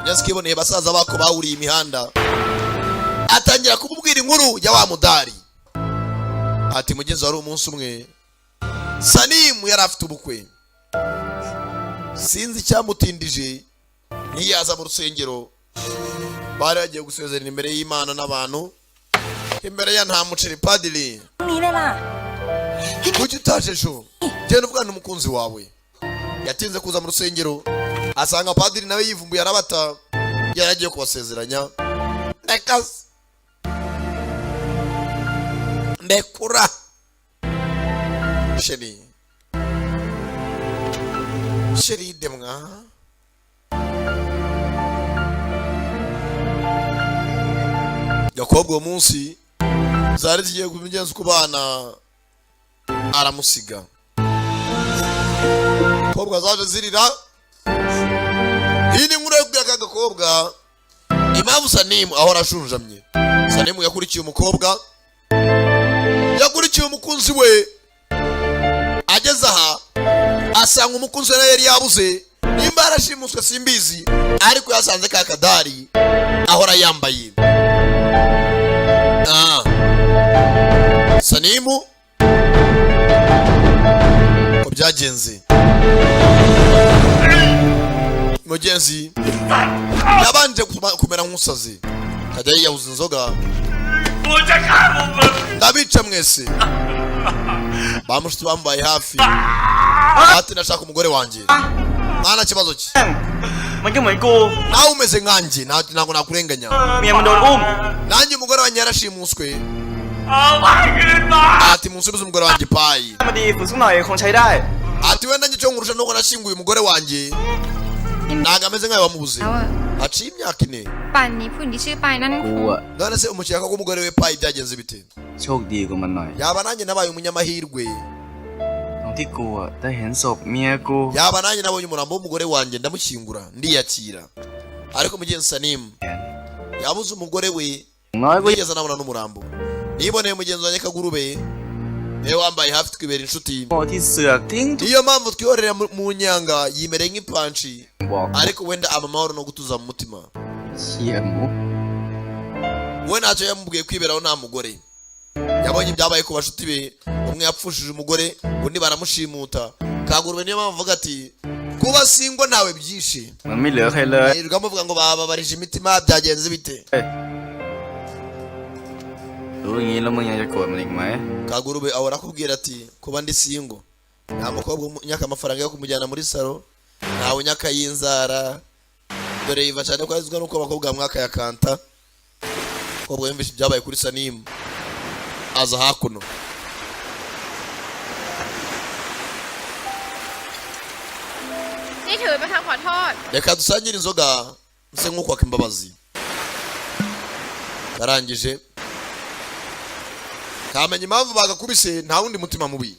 nyasi kiboneye basaza bako bawuriye imihanda atangira kumubwira inkuru ya wa mudari ati mugenzi wari umunsi umwe Sanimu yari afite ubukwe sinzi icyamutindije ntiyaza mu rusengero bari bagiye gusezerana imbere y'Imana n'abantu imbere ya nta muceri padiri นี้เลยล่ะ kuki utaje ejo genda uvugana n'umukunzi wawe yatinze kuza mu rusengero asanga padiri nawe yivumbuye arabata yaragiye kubasezeranya ndekura sheri demwa Yakobo uwo munsi zari zigiye kubigenza ku bana aramusiga Kobwa zaje zirira iyi ni nkuru yo kubwira Gakobwa impamvu Sanimu ahora ashunjamye Sanimu yakurikiye umukobwa yakurikiye umukunzi we ageze aha asanga umukunzi we yari yabuze nimba yarashimuswe simbizi ariko yasanze ka kadari ahora yambaye Sanimu ko byagenze mugenzi yabanje kumera nk'umusazi kajya yiyahuza inzoga ndabica mwese bamushitsi bambaye hafi ati nashaka umugore wanjye mwana kibazo ki มันก็เหมือนกู nawe umeze nkanjye ntabwo nakurenganya เมียมันโดนอุ้ม nanjye umugore wanjye yarashimuswe ati munsubize umugore wanjye payi มาดีฝึกสักหน่อยคงใช้ได้ ati wenda njye cyo nkurusha nuko nashinguye umugore wanjye ntabwo ameze nkawe wamubuze haciye imyaka 4 ป่านนี้ผู้หญิงที่ชื่อปายนั่น กูอะ none se umukeka ko umugore we payi byagenze bite โชคดีกว่ามันหน่อย yaba nanjye nabaye umunyamahirwe ตรงที่กูอะได้เห็นศพเมียกู yaba nanjye nabonye umurambo w'umugore wanjye ndamushyingura ndiyakira ariko mugenzi Sanimu yabuze umugore we น้อยกู yigeze anabona n'umurambo niboneye mugenzi wanjye Kagurube niwe wambaye hafi twibera inshuti โง่ที่เสือกทิ้ง niyo mpamvu twiyorera mu nyanga yimereye nk'ipanshi บอก ariko wenda aba amahoro no gutuza mu mutima เชี่ยหมู we ntacyo yamubwiye kwiberaho nta mugore yabonye ibyabaye ku bashuti be umwe yapfushije umugore undi baramushimuta Kagurube niyo mpamvu avuga ati kuba singo ntawe byishe มันไม่เหลือใครเลย yirirwa muvuga ngo babarije imitima byagenze bite รู้อย่างนี้แล้วมึงยังจะโกรธมันอีกไหม Kagurube ahora akubwira ati kuba ndi singo nta mukobwa unyaka amafaranga yo kumujyana muri salo ntawe unyaka y'inzara dore yiva cyane ko azizwa nuko abakobwa mwaka ya kanta kobwa yumvishe ibyabaye kuri Sanimu aza hakunoนี่ถือเป็นคำขอโทษ reka dusangire inzoga nse nk'ukwaka imbabazi karangije kamenya impamvu bagakubise nta wundi mutima mubi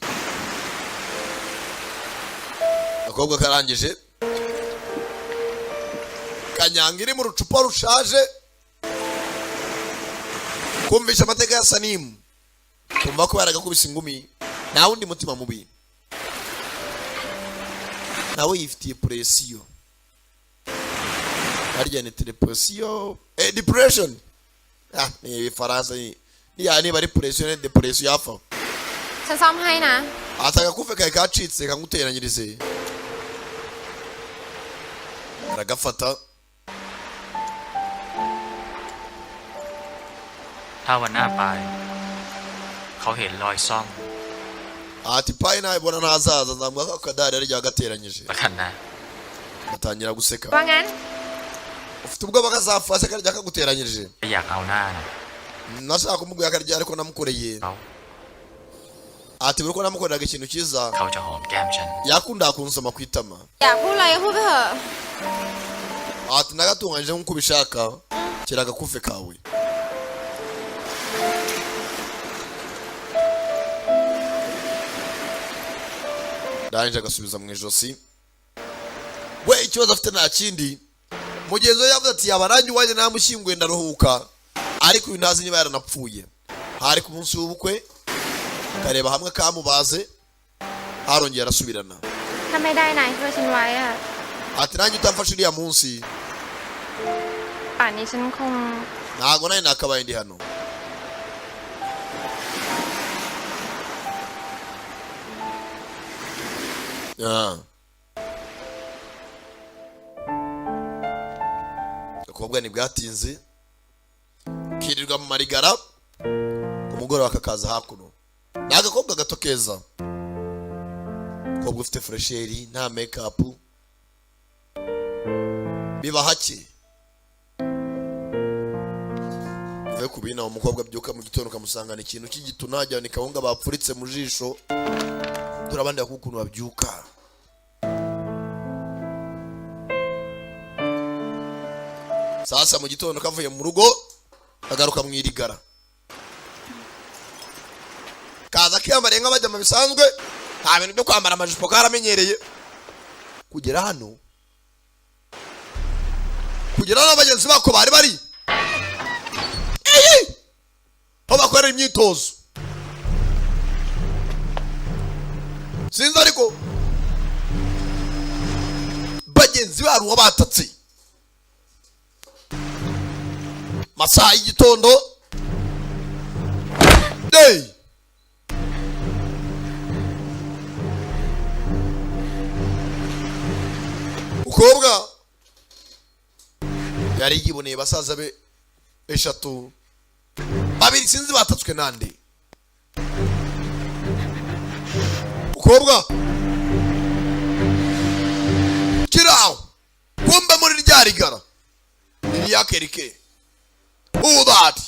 akobwa karangije kanyanga iri mu rucupa rushaje kumvisha amateka ya Sanimu kumva ko yaragakubise ingumi nta wundi mutima mubi nawe yifitiye presiyo harya ni depression depression ni Faransa niba ari presiyo ni depression yafa ฉันซ่อมให้นะ atagakufe kawe kacitse kanguteranyirize aragafata ถ้าวันหน้าไป เขาเห็นรอยซ่อม ati payi nabibona ntazaza nzambwa ko akadari ari ryagateranyije แล้วกันนะ atangira guseka ว่างั้น ufite ubwoba kazafashe akarya kaguteranyirije อยากเอาหน้านะ nashaka kumubwira akarya ariko namukoreye เขา ati buri ko namukoreraga ikintu cyiza เขาจะหอมแก้มฉัน yakundaga kunsoma ku itama อยากพูดอะไรก็พูดไปเถอะ ati nagatunganyije nk'uko ubishaka kira agakufe kawe ndangije agasubiza mu ijosi. We ikibazo afite nta kindi, mugenzi we yavuze ati yabarangi wanjye namushyinguye ndaruhuka, ariko uyu ntazi niba yaranapfuye. Hari ku munsi w'ubukwe kareba hamwe kamubaze, harongera arasubirana. ถ้าไม่ได้นายช่วยฉันไว้อะ Ati nanjye utamfashe uriya munsi ป่านนี้ฉันคง ntago nawe nakabaye ndi hano. Akobwa ntibwatinze kirirwa mu marigara, umugoroba akakaza hakuno. Ni agakobwa gato keza, kobwa ufite fresheri nta make up, biba hake. Uve kubina umukobwa byuka mu gitondo kamusangana ikintu cy'igitu najya ni kawunga bapfuritse mu jisho, turabandi akukuntu babyuka. Sasa mu gitondo kavuye mu rugo agaruka mu irigara, kaza kiyambariye nk'abajya mu bisanzwe, nta bintu byo kwambara amajipo karamenyereye. Kugera hano n'abagenzi bako bari aho bakorera imyitozo, sinzi ariko bagenzi baruwa batatse masaha y'igitondo. Ukobwa yari yiboneye basaza be eshatu, babiri sinzi batatswe nande. Ukobwa kiraho kumbe muri rya rigara ni yakerike. Who that?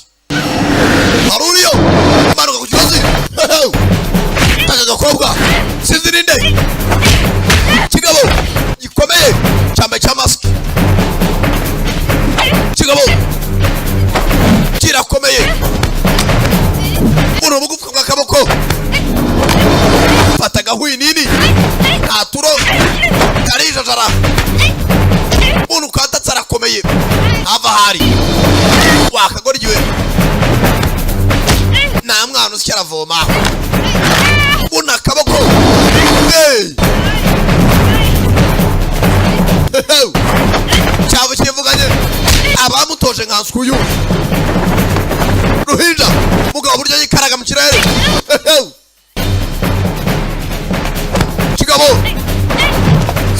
Maruriyo manuka ku kibazi. Taka gakobwa sinzi ninde, kigabo gikomeye cyambaye cya mask, kigabo kirakomeye, uno bugufu bw'akaboko fata gahuyi nini nta turo karijajara, uno katatse arakomeye hava hari wakagoryiwe nta mwana usya aravoma, uno akaboko cyabo kivuganye abamutoje nkanskuyu ruhinja mugabo buryo yikaraga mu kirere. Kigabo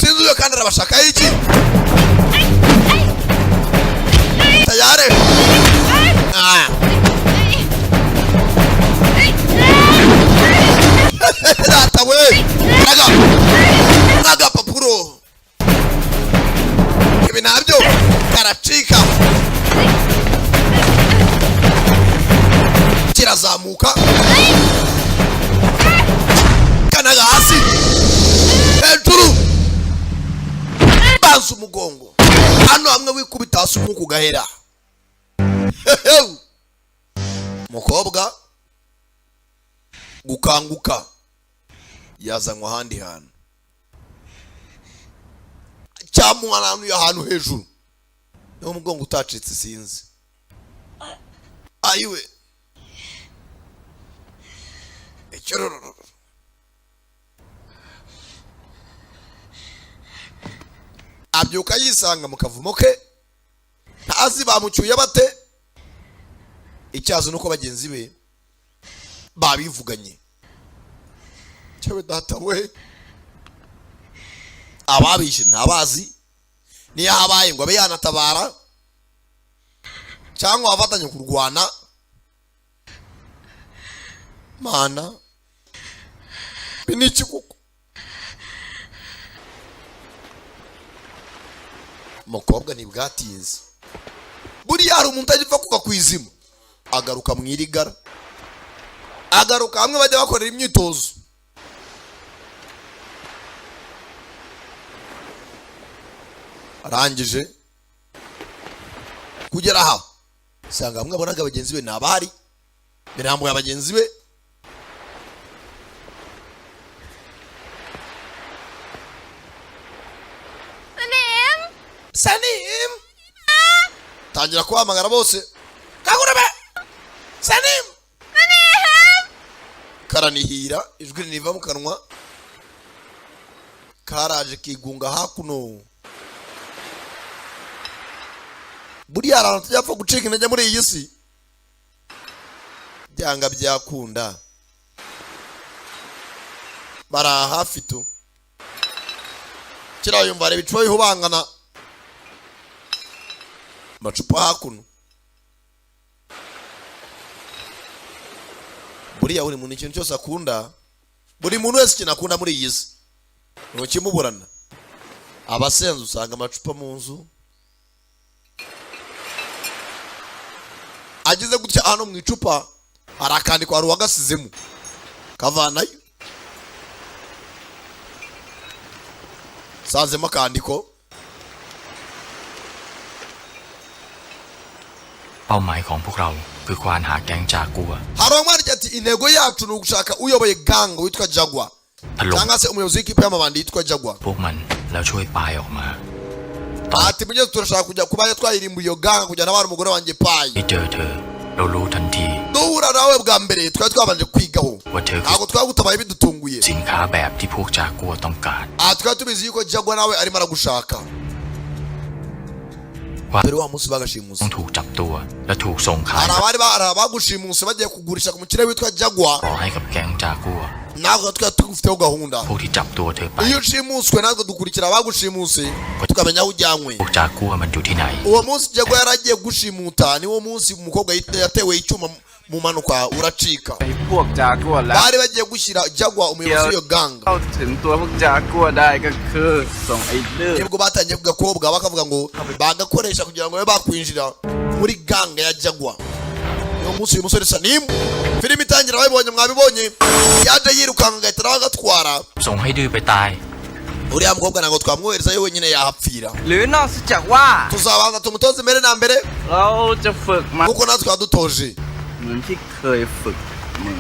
sinzi uyo kandi arabashaka iki tayare. Data we naga papuro ibi nabyo karacika, kirazamuka kanaga hasi hejuru banza umugongo hano hamwe wikubita hasi umuku gahera. Mukobwa gukanguka yazanywa ahandi hantu, cyamuha ahantu hejuru, niho umugongo utacitse sinzi. Ayiwe icyororo abyuka yisanga mu kavumo ke, ntazi bamucyuye bate. Icyazo nuko bagenzi be babivuganye. Cyewe data we ababishe ntabazi, niyo habaye ngo abe yanatabara cyangwa afatanye kurwana. Mana biniki kuko mukobwa ntibwatinze, buriya hari umuntu agipfa kuva ku izima agaruka mu irigara, agaruka hamwe bajya bakorera imyitozo. Arangije kugera aha sanga hamwe abonaga abagenzi be nabari mirambo y'abagenzi be Sanim tangira kuhamagara bose kagurebe Sanim karanihira ijwi riva mu kanwa karaje kigunga hakuno buriya abantu tujapfa gucika intege muri iyi si byanga byakunda bara hafi tu kira yumva ari bicuba bihubangana macupa hakuno buriya buri muntu ikintu cyose akunda buri muntu wese ikintu akunda muri iyi si ntukimuburana abasenze usanga amacupa mu nzu agize gutya hano mu icupa arakandikwa hari uwagasizemo kavanayo sanzemo akandiko เป้าหมายของพวกเราคือควานหาแก๊งจากัว hari umwanditsi ati intego yacu ni ugushaka uyoboye gang witwa Jaguar ถล่ม cyangwa se umuyobozi w'ikipe y'amabandi yitwa Jaguar พวกมันแล้วช่วยปายออกมา ati mugeze turashaka kujya kuba twayirimbuye iyo gang kujyana abana umugore wanjye Pai ไม่เจอเธอเรารู้ทันที duhura nawe bwa mbere twari twabanje kwigaho ว่าเธอคือ ntabwo twagutabaye bidutunguye สินค้าแบบที่พวกจากัวต้องการ twari tubizi yuko Jaguar nawe arimo aragushaka ว่า dore wa munsi bagashimusa ต้องถูกจับตัวและถูกส่งขาย hari abagushimuse bagiye kugurisha ku mukire witwa Jaguar ต่อให้กับแก๊งจากัว ntabwo twari tugufiteho gahunda พวกที่จับตัวเธอไป iyo ushimuswe natwe dukurikira abagushimuse tukamenya aho ujyanywe พวกจากัวมันอยู่ที่ไหน uwo munsi Jaguar yaragiye gushimuta niwo munsi umukobwa yatewe icyuma mu manuka uracika ไอ้พวกจากัวแล้ว bari bagiye gushyira Jaguar umuyobozi w'iyo gang เข้าถึงตัวพวกจากัวได้ก็คือส่งไอ้เลือด nibwo batangiye ku gakobwa bakavuga ngo bagakoresha kugira ngo babe bakwinjira muri gang ya Jaguar uwo munsi uyu musore Sanim filime itangira babibonye mwabibonye yaje yirukanka agahita nawe agatwara ส่งให้ดื้อไปตาย uriya mukobwa ntabwo twamwoherezayo wenyine yahapfira หรือนอกจากว่า tuzabanza tumutoze mbere na mbere เราจะฝึกมัน kuko natwe twadutoje เหมือนที่เคยฝึกมึง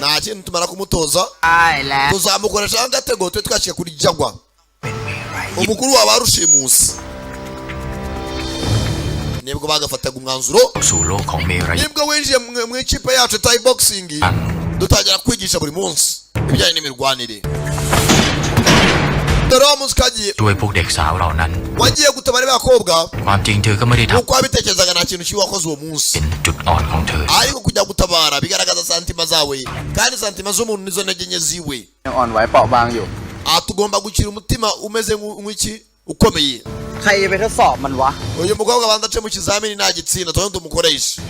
nta kintu tumara kumutoza ใช่แล้ว tuzamukoresha agatego twe twashyira kuri Jaguar เป็นเมรัย umukuru wa barushimusi nibwo bagafataga umwanzuro สู่โลกของเมรัย nibwo winjiye mu ikipe yacu Thai boxing อัน dutangira kwigisha buri munsi ibijyanye n'imirwanire dore wa munsi kagiye ด้วยพวกเด็กสาวเหล่านั้น wagiye gutabara abakobwa ความจริงเธอก็ไม่ได้ท uko wabitekerezaga nta kintu kibi wakoze uwo ำ munsi เป็นจุดอ่อนของเธอ ariko kujya gutabara bigaragaza santima zawe kandi santima z'umuntu nizo ntege nke ziwe ยังอ่อนไหวเปราะบางอยู่ tugomba gukira umutima umeze nk'iki ukomeye ใครไปทดสอบมันวะ uyu mukobwa abanza ace mu kizamini nta gitsinda tuba tumukoresha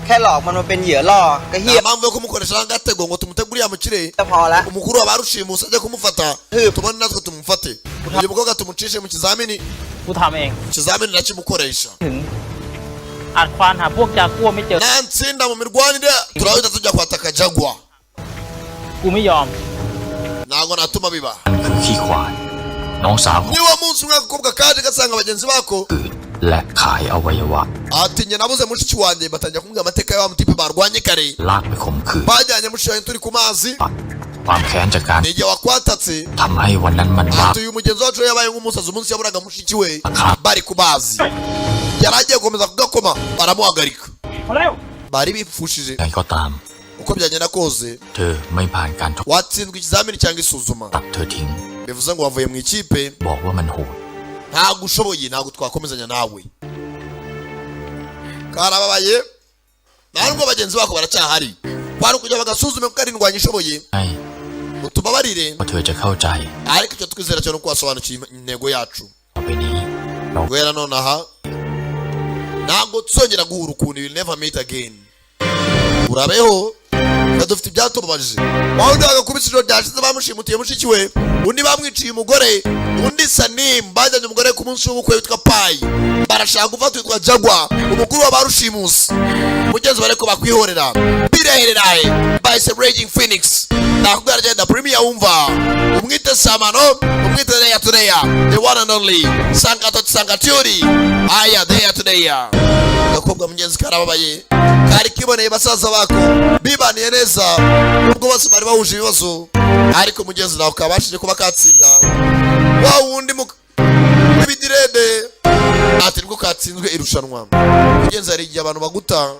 แค่หลอกมันมาเป็นเหยื่อล่อก็เฮี nta ย mpamvu yo kumukoresha agatego ngo tumutegure yamukire ก็พอละ umukuru wa barushimusi ajya kumufata tubone natwe tumufate uyu mukobwa tumucishe mu kizamini กูทำเอง ikizamini nakimukoresha ถึงอาจควานหาพวกจากัวไม่เจอ nantsinda mu mirwanire turahita tujya kwataka Jaguar กูไม่ยอม ntabwo natuma biba มันคือขี้ขวานน้องสาวของ niwo munsi umwe agakobwa kaje gasanga bagenzi bako อื่นและขายอวัยวะ ati njye nabuze mushiki wanjye batangira kumubwira amateka ya wa mutipe barwanye kare ลากไปข่มขืน bajyanye mushiki wanjye turi ku mazi ปัดความแค้นจากการ ni igihe wakwatatse ทำให้วันนั้นมันมาก ati uyu mugenzi wacu yabaye nk'umusazi umunsi yaburaga mushiki we Aha. bari ku mazi yari agiye gukomeza kugakoma baramuhagarika มาเร็ว bari bipfushije ไงก็ตาม uko byagenda kose เธอไม่ผ่านการทด watsinzwe ikizamini cyangwa isuzuma ตัดเธอทิ้ง bivuze ngo wavuye mu ikipe บอกว่ามันโหด ntabwo ushoboye ntabwo twakomezanya nawe karababaye ntabwo bagenzi bako baracyahari kwari ukujya bagasuzume kuko ari indwanya ishoboye ให้ utubabarire ว่าเธอจะเข้าใจ ariko icyo twizera cyo ni uko wasobanukiwe intego yacu ต่อไปนี้เรา guhera nonaha ntabwo tuzongera guhura ukuntu will never meet again urabeho dufite ibyatubabaje wawe undi bagakubise ijoro ryashize bamushimutiye mushiki we undi bamwiciye umugore undi Sanim bajyanye umugore ku munsi w'ubukwe witwa Pai barashaka gufata witwa Jaguar umukuru wa barushimusi mugenzi bareko bakwihorera birehererahe by Raging Phoenix nakubwira agenda premier wumva umwite Samano umwite Leya Tudeya the one and only Sankaturi aya Leya Tudeya gakobwa mugenzi karababaye kari kiboneye basaza bako bibaniye neza ubwo bose bari bahuje ibibazo ariko mugenzi nawe kabashije kuba katsinda wa wundi ibidirede ati nibwo katsinzwe irushanwa. Kugenza hari igihe abantu baguta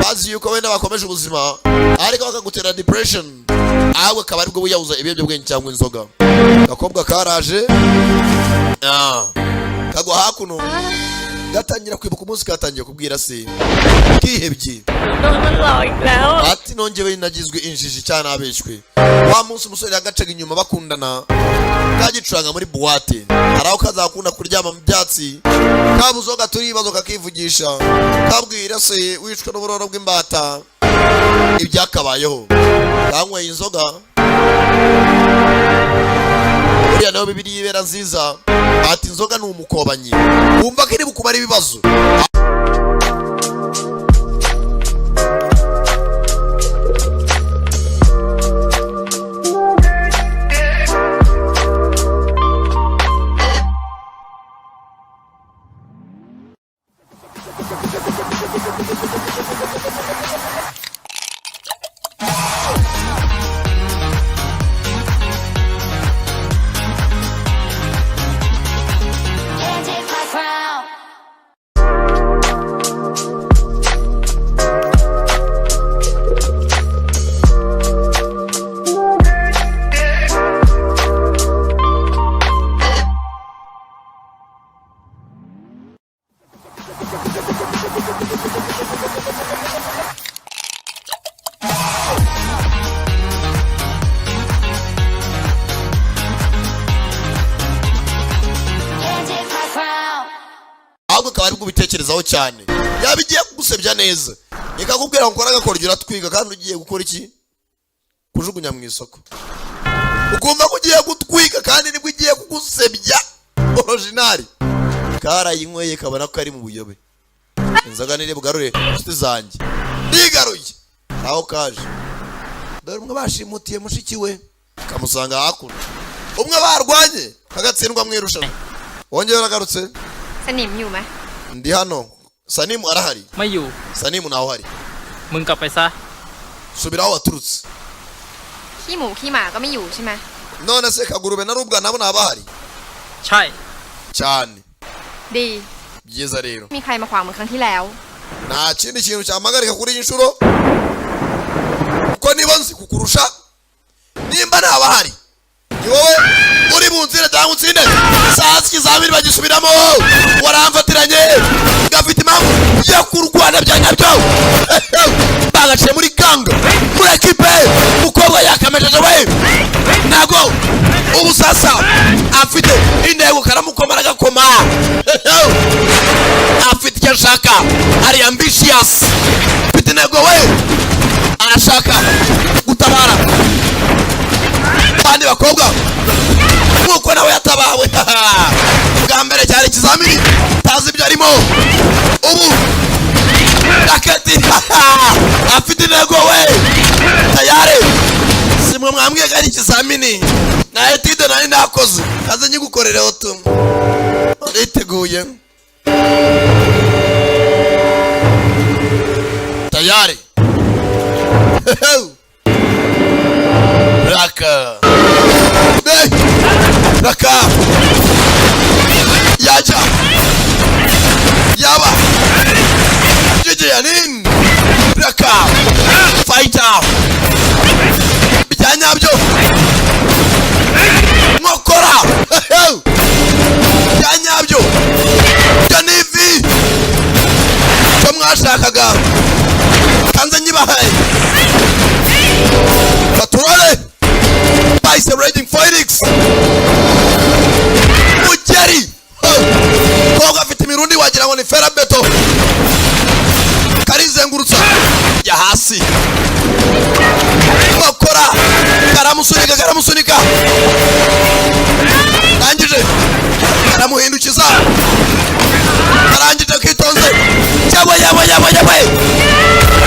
bazi yuko wenda bakomeje ubuzima ariko bakagutera depression, ahubwo akaba aribwo buyabuza ibiyobyabwenge cyangwa inzoga. Gakobwa karaje kagwa hakuno gatangira kwibuka umunsi katangiye kubwira se kihebye ati nongewe nagizwe injiji cyane abeshwe. Wa munsi umusore yagacaga inyuma bakundana kagicuranga muri buwate, haraho kazakunda kuryama mu byatsi kabuzoga turibazo kakivugisha kabwira se wicwa n'uburoro bw'imbata ibyakabayeho kanyweye inzoga. Buriya nayo Bibiliya ibera nziza ati inzoga ni umukobanyi wumva ko iri bukumara ibibazo. Bitekerezaho cyane yabigiye kugusebya neza ikakubwira ngo ukora agakoryo uratwiga kandi ugiye gukora iki? Kujugunya mu isoko. Ukumva ko ugiye gutwika kandi nibwo ugiye kugusebya original. Karayinyweye kabona ko ari mu buyobe. Inzoga nire bugarure inshuti zanjye ndigaruye aho kaje. Dore umwe bashimutiye mushiki we kamusanga hakuno, umwe barwanye kagatsindwa mu irushanwa. Wongeye uragarutse? Sanimอยู่ไหม Ndi hano. Sanimu arahari? ไม่อยู่ Sanimu naho hari? มึงกลับไปซะ Subira aho waturutse. ขี้หมูขี้หมาก็ไม่อยู่ใช่ไหม None se kagurube na rubwa nabo nabahari? ใช่ Cyane. ดี Byiza rero. มีใครมาขวางเหมือนครั้งที่แล้ว Nta kindi kintu cyamagarika kuri inshuro. Uko niba nzi kukurusha nimba nabahari. Ni wowe uri mu nzira cyangwa utsinde. Sasa ikizamini bagisubiramo. Waramfatiranye. Gafite impamvu yo kurwana bya nyabyo. Bagaciye muri kanga. Muri ekipe. Mukobwa yakamejeje we. Nago. Ubu sasa afite intego karamukomara gakoma. Afite icyo ashaka. Ari ambitious. Afite intego we. Arashaka gutabara abandi bakobwa nkuko nawe yatabawe. Bwa mbere cyane ikizamini tazi ibyo arimo. Ubu raketi afite intego we tayari. Simwe mwambwiye ko ari ikizamini na etide nari nakoze kaze nyigukorereho tu uriteguye tayari. Raka Raka Yaja Yaba Jeje yanin Raka Fighter Bijanyabyo Mwokora Bijanyabyo Janivi Kamwashakaga Kanze nyibahaye Baturole Vice Raging Phoenix Mujeri Koga afite imirundi wagira ngo ni ferabeto karizengurutsa ya hasi bakora karamusunika Arangije karamuhindukiza arangije kitonze yabo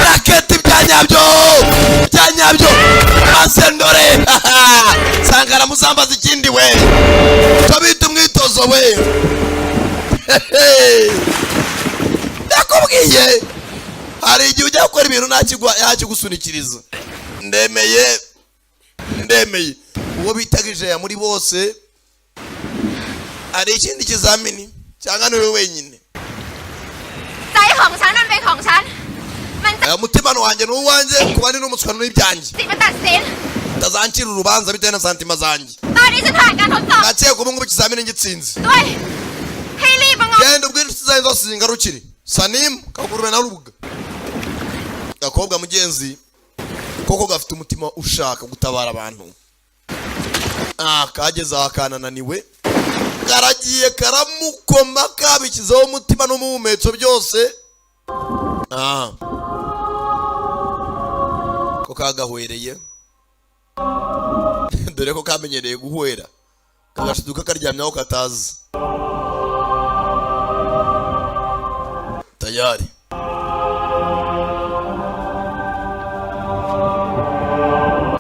raketi byanyabyo asendore sangara musambaza ikindi we tabita umwitozo we. Yakubwiye hari igihe ujya gukora ibintu yakigusunikiriza. Ndemeye uwo bitagije ya muri bose hari ikindi kizamini cyangwa ni wowe wenyine? ใจของฉันมันเป็นของฉัน มันจะ umutima wanjye ni uwanjye, kuba ni n'umuswano n'ibyanjye. สิมาตัดสิน utazancira urubanza bitewe na santima zanjye. ตอนนี้ฉันผ่านการทดสอบ gakeye kuba ngubu ikizamini ngitsinze. ด้วยให้รีบมางอ genda ubwire inshuti zawe zose zingarukire. Sanim kagurume na rubuga. Gakobwa mugenzi koko gafite umutima ushaka gutabara abantu. Kageze akanananiwe, karagiye karamukoma kabikizaho umutima n'umuhumetso byose. Ko kagahwereye, dore ko kamenyereye guhwera, kagashiduka karyamyaho katazi. Tayari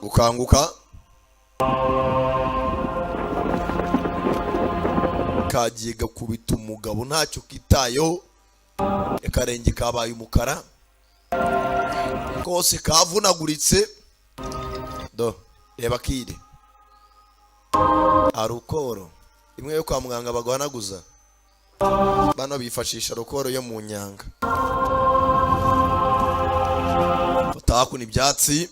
gukanguka, kagiye gakubita umugabo ntacyo kitayeho, akarenge kabaye umukara kose kavunaguritse. Reba kire arukoro imwe yo kwa muganga bagwanaguza, bano bifashisha rukoro yo mu nyanga. Fatakuna ibyatsi.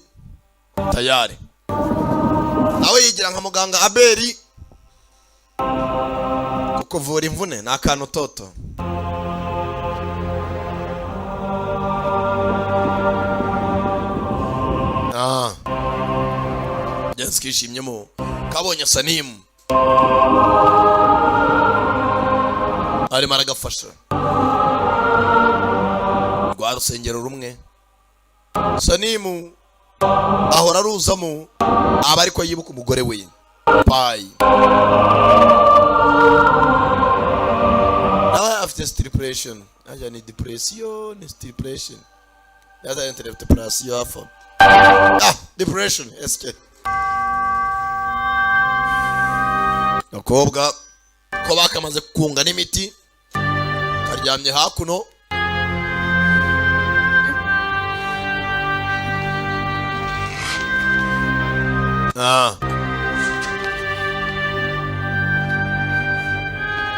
Tayari nawe yigira nka muganga Abeli, kuvura imvune ni akantu toto. Jensi kishimyemo kabonye Sanim arimo aragafasha rwa rusengero rumwe. Sanim ahora aruzamo aba ariko yibuka umugore we Pai. Nawe afite depression, aja ni depression, depression. Yaza internet depression afa. Depression eske. Nakobwa ko bakamaze kunga n'imiti, karyamye hakuno.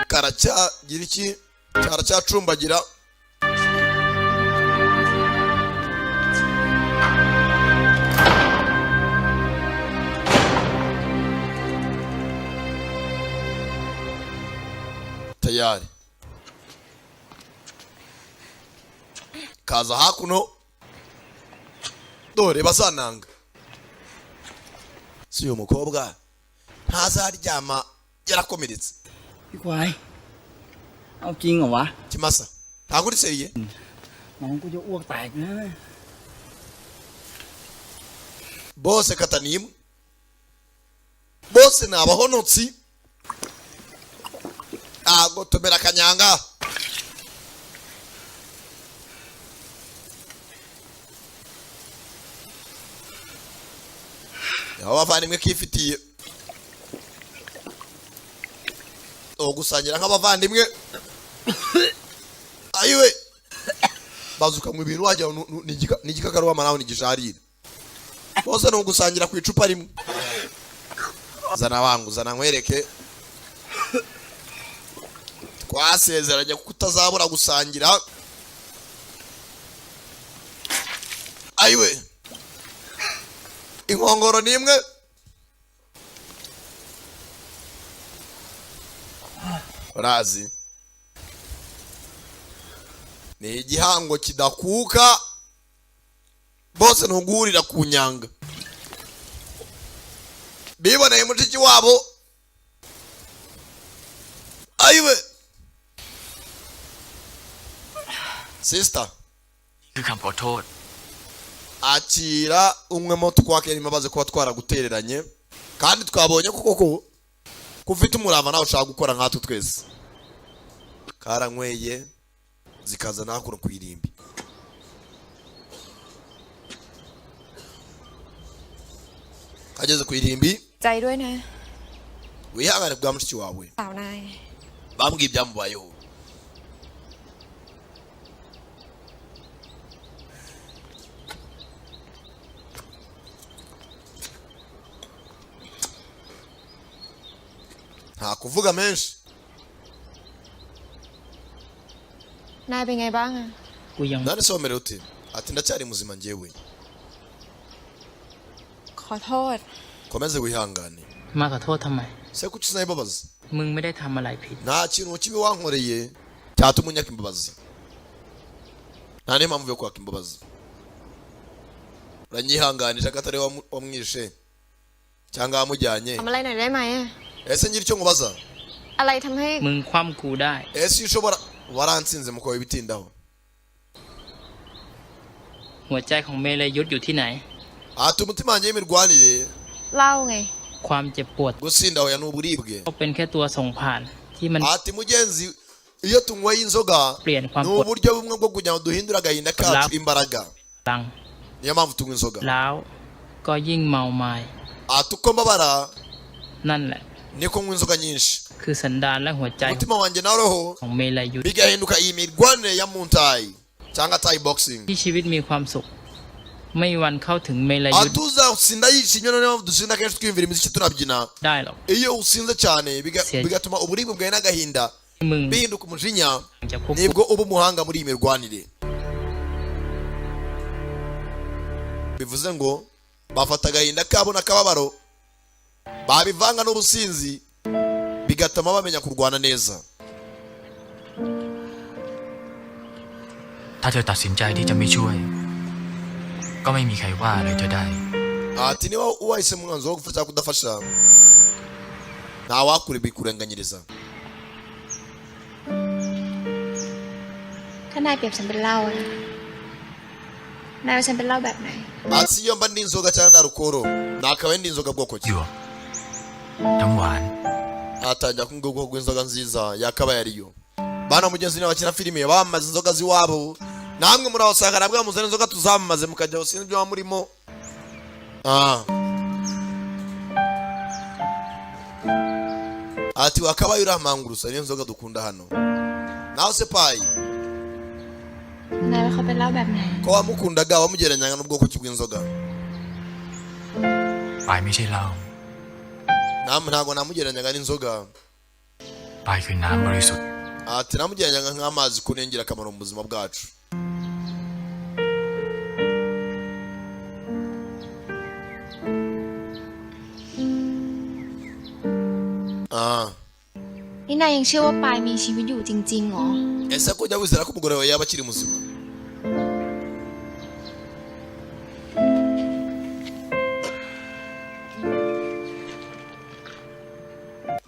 Karacha giriki cyaracacumbagira. Tayari kaza hakuno, dore bazananga. Si uyu mukobwa ntazaryama yarakomeretse. พี่ควายเอาจริงเหรอวะ Kimasa ntabwo uri seriye? น้องกูจะอ้วกแตกนะ Bose katanimu, bose ni abahonotsi. Gotomera kanyanga. Abavandimwe kifitiye gusangira nk'abavandimwe. Ayiwe bazuka mu bintu wajya n'igikakarubamba naho nigisharira. Bose no gusangira ku icupa rimwe. Zana wangu, zana nkwereke. Twasezeranye kuko utazabura gusangira. Ayiwe inkongoro nimwe. Urazi ni igihango kidakuka, bose ntugurira ku nyanga. Biboneye mushiki wabo. Ayiwe sister คือคำขอโทษ akira umwe mo twakera imbabazi kuba twaragutereranye, kandi twabonye koko kufite umurava nawe ushaka gukora nkatwe twese. Karanyweye zikaza nakuru kwirimbi. Kageze kwirimbi ใจด้วยนะ wihangane bwa mushiki wawe, สาวนาย bambwiye ibyamubayeho. Nta kuvuga menshi, นายเป็นไงบ้างอะ กูยัง nani se wamerewe ute ati ndacyari muzima njyewe ขอโทษ komeze wihangane มาขอโทษทำไม se kuki usaba imbabazi มึงไม่ได้ทำอะไรผิด nta kintu kibi wankoreye cyatuma unyaka imbabazi nta niyo mpamvu yo kwaka imbabazi uranyihanganisha ko atari wamwishe cyangwa wamujyanye ทำอะไรหน่อยได้ไหมอะ ese ngira icyo nkubaza อะไรทำให้ มึงคว่ำกูได้ ese iyo ushobora waransinze mu kuba bitindaho หัวใจของเมลยุทธอยู่ที่ไหน ati umutima wanjye w'imirwanire เล่าไง ความเจ็บปวด gusinda hoya n'uburibwe ก็เป็นแค่ตัวส่งผ่านที่มัน ati mugenzi iyo tunyweye inzoga เปลี่ยนความ ni ปวด uburyo bumwe bwo kugira ngo duhindure agahinda kacu imbaraga ลัง niyo mpamvu tunywa inzoga แล้วก็ยิ่งเมาไม้ ati uko mbabara นั่นแหละ niko nywa inzoga nyinshi คือสันดานและหัวใจ umutima wanjye na roho ของเมลยุทธ bigahinduka iyi mirwanire ya muntayi cyangwa tayi boxing ที่ชีวิตมีความสุข ไม่มีวันเข้าถึงเมลยุทธ atuza usinda yishimye niyo mpamvu dusinda kenshi twiyumvira imiziki tunabyina ได้หรอก iyo usinze cyane bigatuma uburibwe bwawe n'agahinda มึง bihinduka umujinya จะพบ nibwo uba umuhanga muri iyi mirwanire bivuze ngo bafata agahinda kabo n'akababaro babivanga n'ubusinzi bigatuma bamenya kurwana neza ถ้าเธอตัดสินใจที่จะไม่ช่วย ก็ไม่มีใครว่าอะไรเธอได้ ati niba wahisemo umwanzuro wo gufasha cyangwa kudafasha nta wakurenganyiriza ถ้านายเปรียบฉันเป็นเหล้าอะนายว่าฉันเป็นเหล้าแบบไหน ati iyo mba ndi inzoga cyangwa nta rukoro nakabaye ndi inzoga bwoko ห ki ยวกทั้งหวาน atangira kumbwira ubwoko bw'inzoga nziza yakabaye ariyo bana mugenzi niba bakina filime bamamaza inzoga z'iwabo namwe muri aho usanga nabwo muzana inzoga tuzamamaze mukajya gusinda ibyo muba murimo ati wakabaye uramangurusa niyo nzoga dukunda hano nawe se payi นายว่าเขาเป็นเหล้าแบบไหน ko wamukundaga wamugereranyaga n'ubwoko ki bw'inzoga ปายไม่ใช่เหล้า ntabwo namugereranyaga n'inzoga ปายคือน้ำบริสุทธิ์ ati namugereranyaga nk'amazi ko ni ingirakamaro mu buzima bwacuนี่นายยังเชื่อว่าปายมีชีวิตอยู่จริงๆเหรอ ese ko ujya wizera ko umugore wawe yaba akiri muzima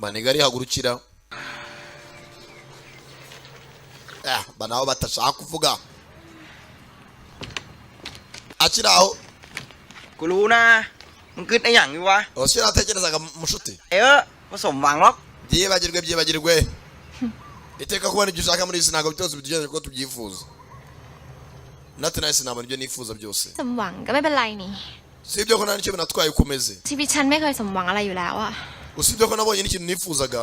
baniga arihagurukira banaho batashaka kuvuga akiri aho กูรู้นะมึงคิดไอ้อย่างนี้วะ ose natekerezaga mushuti ผสมหวังหรอก byibagirwe iteka kubona ibyo ushaka muri isi ntabwo byose bitugejeje ko tubyifuza natwe nahise nabona ibyo nifuza byose สมหวังก็ไม่เป็นไรนี่ si ibyo ko nta n'icyo binatwaye ukomeze ชีวิตฉันไม่เคยสมหวังอะไรอยู่แล้วอะ usibye ko nabonye n'ikintu nifuzaga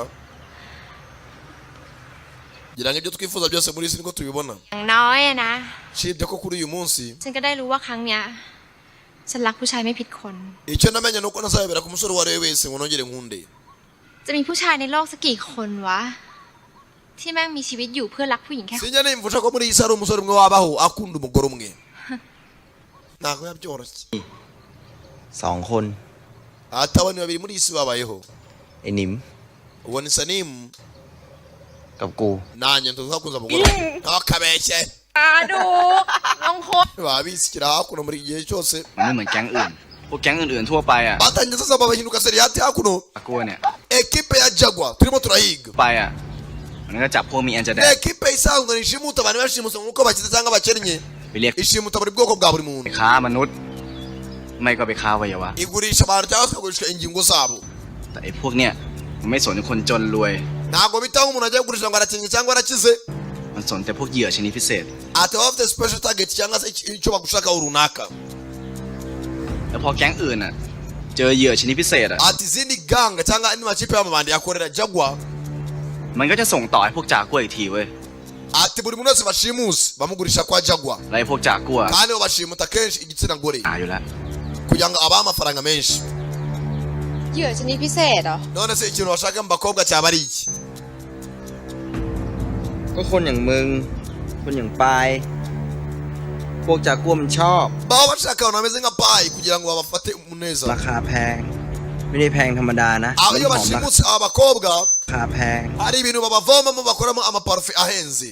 ngira ngo ibyo twifuza byose muri isi niko tubibona อย่างน้อยอะนะ usibye ko kuri uyu munsi ฉันก็ได้รู้ว่าครั้งเนี้ยฉันรักผู้ชายไม่ผิดคน icyo namenye ni uko ntazabera ku musore uwo ari we wese ngo nongere nkunde จะมีผู้ชายในโลกสักกี่คนวะที่แม่งมีชีวิตอยู่เพื่อรักผู้หญิงแค่คน sinjya nimvusha ko muri iyi si hari umusore umwe wabaho akunda umugore umwe ntabwo yabyoroshye 2 คน ati abantu babiri muri iyi si babayeho ไอ้หนิม uwo ni sanimu กับกู nanjye ntuzakunze umugore ntakabeshye ดูลองโคตร babisikira hakuno muri iki gihe cyose มันไม่เหมือนแก๊งอื่น พวกแก๊งอื่นๆทั่วไปอ่ะ batangiye sasa babahinduka seriyati hakuno อากัวเนี่ย ekipe ya jagwa turimo turahiga ไปอ่ะ มันก็จับพวกมีแอนเจเด ni ekipe isanzwe nishimuta abantu bashimuta nk'uko bakize cyangwa bakennye ไปเรียก ishimuta buri bwoko bwa buri ไป muntu ค้ามนุษย์ ไม่ก็ไปค้าอวัยวะ igurisha abantu cyangwa ikagurisha ingingo zabo แต่ไอ้พวกเนี่ยมันไม่สนคนจนรวย ntabwo bitaho umuntu ajya kugurisha ngo arakennye cyangwa arakize มันสนแต่พวกเหยื่อชนิดพิเศษ ati baba bafite special target cyangwa se icyo bagushakaho runaka แล้วพอแก๊งอื่นอ่ะ เจอเหยื่อชนิดพิเศษอ่ะ ati izindi ganga cyangwa andi makipe y'amabandi yakorera jagwa มันก็จะส่งต่อให้พวกจากัวอีกทีเว้ย ati buri muntu wese bashimusi bamugurisha kwa jagwa แล้วไอ้พวกจากัว kandi bo bashimuta kenshi igitsina gore หาอยู่แล้ว kugira ngo abahe amafaranga menshi เหยื่อชนิดพิเศษเหรอ none se ikintu bashaka mu bakobwa cyaba ari iki ก็คนอย่างมึง คนอย่างปายพวกจากัวมันชอบ baba bashaka abantu bameze nka payi kugira ngo babafate umuneza ราคาแพง ไม่ได้แพงธรรมดานะ aho iyo น้ำหอม bashimutse aba bakobwa ราคาแพง hari ibintu babavomamo bakoramo amaparufe ahenze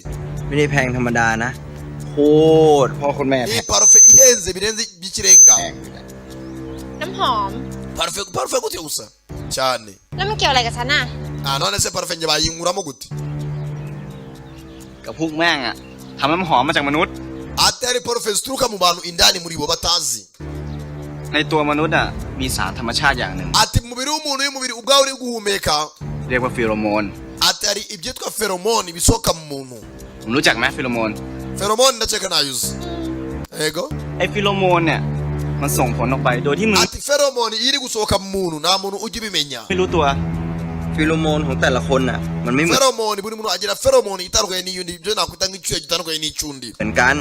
ไม่ได้แพงธรรมดานะโคตรพ่อคนแม่แพ iyi ง parufe ihenze birenze by'ikirenga น้ำหอม parufe gute gusa cyane แล้วมันเกี่ยวอะไรกับฉันน่ะ none se parufe njye bayinkuramo gute กับพวกแม่งอะทำน้ำหอมมาจากมนุษย์ ati hari parufe zituruka mu bantu indani muri bo batazi ในตัวมนุษย์อะมีสารธรรมชาติอย่างหนึ่ง ati mu mubiri w'umuntu iyo umubiri ubwawe uri guhumeka เรียกว่าฟีโรโมน ati hari ibyitwa feromone bisohoka mu muntu ผมรู้จักไหมฟีโรโมน feromone ndakeka nayuzi ego ไอ้ฟีโรโมนเนี่ยมันส่งผลออกไปโดยที่มึง ati feromone iyo iri gusohoka mu muntu nta muntu ujya ubimenya ไม่รู้ตัว ฟิโลโมนของแต่ละคนน่ะมันไม่เหมือน feromone buri muntu agira feromone itandukanye n'iyundi ibyo nakwita nk'icyuya gitandukanye n'icyundi เหมือนกัน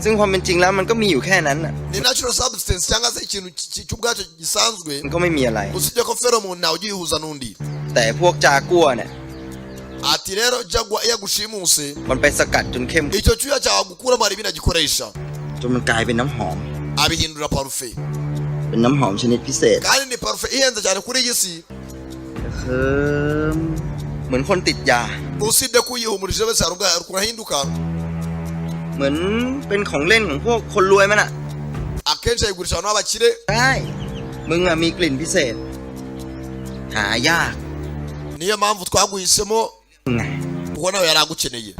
ซึ่งความเป็นจริงแล้วมันก็มีอยู่แค่นั้นน่ะ ni natural substance cyangwa se ikintu cy'ubwacyo gisanzwe มันก็ไม่มีอะไร usibye ko feromone ntawe ujya uyihuza n'undi แต่พวกจากัวเนี่ย ati rero jagwa iyo agushimuse มันไปสกัดจนเข้ม icyo cyuya cyawe gukuramo hari ibindi agikoresha จนมันกลายเป็นน้ำหอม abihindura parufe เป็นน้ำหอมชนิดพิเศษ kandi ni parufe ihenze cyane kuri iyi si เหมือนคนติดยา usibye ko uyihumurije wese hari ubwo kurahinduka เหมือนเป็นของเล่นของพวกคนรวยมันอ่ะ akenshi ayigurisha abantu b'abakire ใช่มึงอ่ะมีกลิ่นพิเศษ หายาก niyo mpamvu twaguhisemo ไง kuko nawe yari agukeneye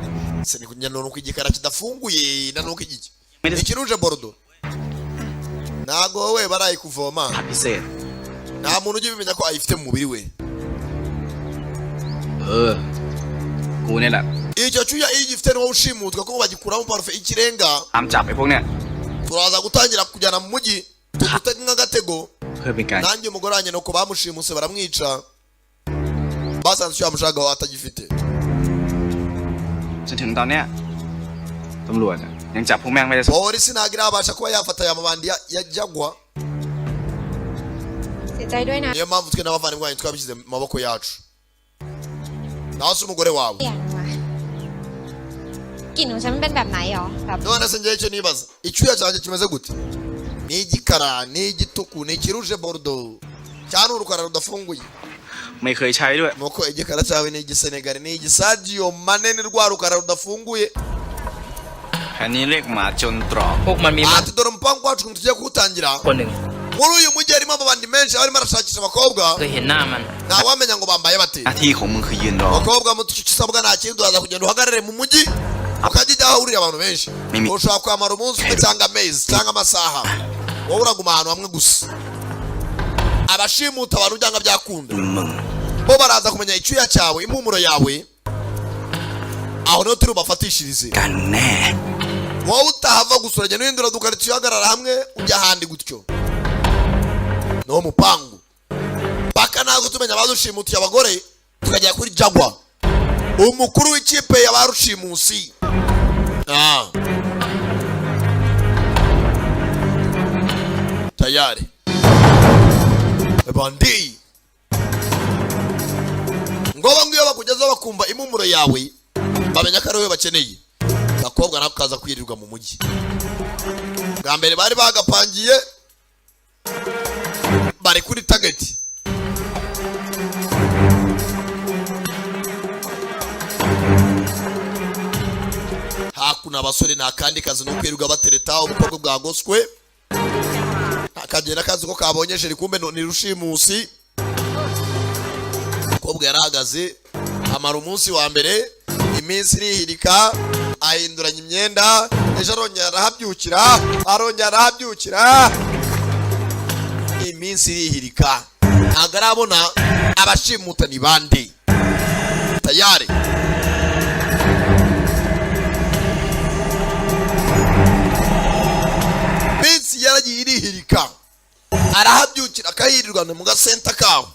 se ni kunyana nuko igikara kidafunguye na nuko igiki ikiruje bordo ntago wowe barayikuvoma พิเศษ nta muntu ujya ubimenya ko ayifite mu mubiri we กูเนี่ยแหละ icyo cyuya iyo ugifite niwo ushimutwa kuko bagikuramo parufe ikirenga ตามจับไอ้พวกเนี้ย turaza gutangira kujyana mu mujyi tugutega nk'agatego เพื่อเป็นการ nanjye umugore wanjye nuko bamushimuse baramwica basanze icyo yamushagaho atagifite จนถึงตอนเนี้ยตำรวจอะยังจับพวกแม่งไม่ได้สัก polisi ntabwo irabasha kuba yafata aya mabandi ya jagwa เสียใจด้วยนะ niyo mpamvu twe n'abavandimwe banyu twabishyize mu maboko yacu naho se umugore wawe อย่างวะกลิ่นของฉันมันเป็นแบบไหนหรอแบบ none se ngewe icyo nibaza icyuya cyanjye kimeze gute ni igikara ni igituku ni ikiruje bordo cyane urukara rudafunguye ไม่เคยใช้ด้วย nuko igikara cyawe ni igisenegali ni igisadiyo manene rwa rukara rudafunguye อันนี้เรียกหมาจนตรอก พวกมันมี ati dore umupangu wacu ukuntu tugiye kuwutangira คนหนึ่ง muri uyu mujyi harimo amabandi menshi barimo barashakisha abakobwa เคยเห็นหน้ามัน ntawamenya ngo bambaye bate หน้าที่ของมึงคือยืนรอ abakobwa mu icyo usabwa nta kindi uraza kugenda uhagarare mu mujyi ukajya ujya ahahurira abantu benshi Mimi. ushobora kwamara umunsi umwe cyangwa amezi cyangwa amasaha wowe uraguma ahantu hamwe gusa abashimuta abantu byanga byakunda มึง bo baraza kumenya icyuya cyawe impumuro yawe aho niho turi bubafatishirize กันแน่ wowe utahava gusa uragenda uhindura dukaritsiye uhagarara hamwe ujya ahandi gutyo niwo mupangu paka ntabwo tumenya abadushimutiye abagore tukajya kuri jagwa umukuru w'ikipe y'abarushimusi tayari bandi ngo bamwe iyo bakugezeho bakumva impumuro yawe bamenya ko ari wowe bakeneye gakobwa nako kaza kwirirwa mu mujyi bwa mbere bari bagapangiye bari kuri tageti hakuna abasore nta kandi kazi no kwirirwa batereta ubukobwa bwagoswe akagenda akazi ko kabonye jeri kumbe ni rushimusi umukobwa yarahagaze amara umunsi wa mbere iminsi irihirika ahinduranya imyenda ejo arongera arahabyukira iminsi irihirika ntabwo arabona abashimuta ni bande tayari iminsi yaragiye irihirika arahabyukira akahirirwa mu gasenta kawe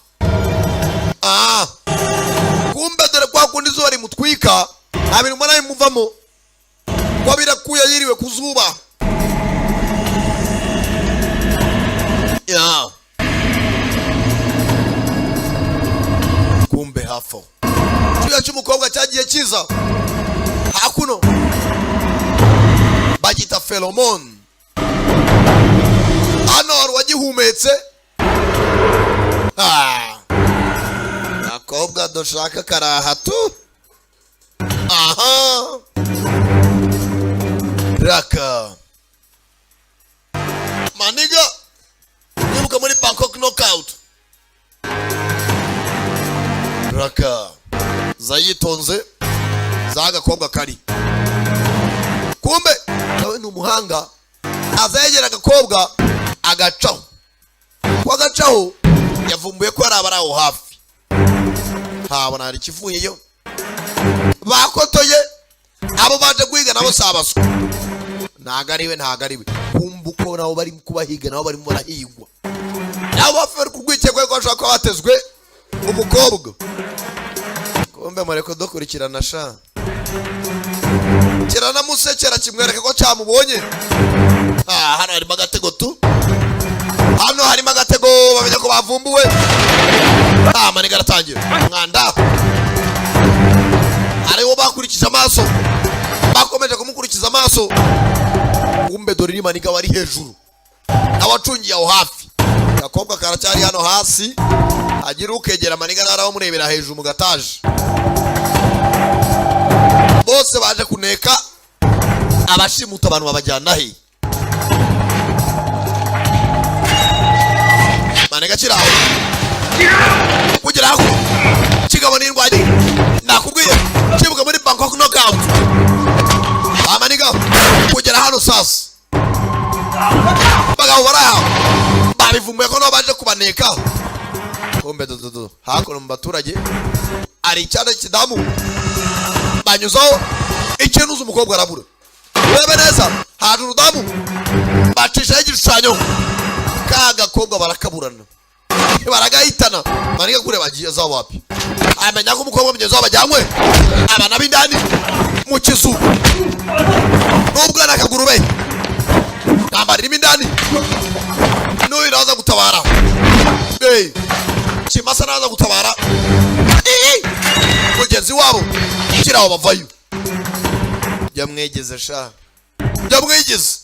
kumbe dore kwa kundi izuba rimutwika nta bintu mbona bimuvamo ko birakuya yiriwe ku zuba kumbe hafo icyuya cy'umukobwa cyagiye kiza hakuno bagita pheromone. Hano wari wagihumetse. Akobwa dushaka karahatu. Aha. Raka. Maniga. Nibuka muri Bangkok knockout. Raka. Zayitonze. Zaga kobwa kari. Kumbe nawe ni umuhanga. Azegera agakobwa agacaho. Kwa gacaho yavumbuye ko ari abaraho hafi. Habona hari kivuyeyo. Bakotoye abo baje guhiga nabo sabaswa. Ntagariwe. Kumbuko nabo bari kubahiga nabo bari mu barahigwa. Nabo bafere kugwikekwe ko ashaka batezwe umukobwa. Kumbe mareko dokurikirana sha. Kirana musekera kimwereka ko cyamubonye. Hano hari magatego tu. Hano hari magatego bamenye ko bavumbuwe. Maniga aratangira. Mwanda. Ariwo bakurikije amaso. Bakomeje kumukurikiza amaso. Kumbe dore ni Maniga wari hejuru. Abacungiye aho hafi. Gakobwa karacyari hano hasi. Agira ukegera Maniga naraho murebera hejuru mu gataje. Bose baje kuneka abashimuta abantu babajyana he. Maniga kiraho. Kugira hako. Kigabo n'indwanye. Nakubwiye kibuga muri Bangkok knockout. Maniga kugera hano sasa. Bagabo baraho. Babivumbuye ko no baje kubaneka. Kombe dodo. Hakono mu baturage ari cyane kidamu. Banyuzaho ikintu z'umukobwa arabura. Urebe neza haje urudamu. Bacisha igishushanyo. Kaga kobwa barakaburana. Baragahitana. Maniga kure bagiye za wapi. Amenya ko umukobwa mugeze wabajyanywe. Abana b'indani mu kizu. Nubwo nakagurube. Nambari n'indani. No iraza gutabara. Kimasa naza gutabara. Mugenzi wabo kiraho bavayo. Yamwegeze sha. Yamwegeze.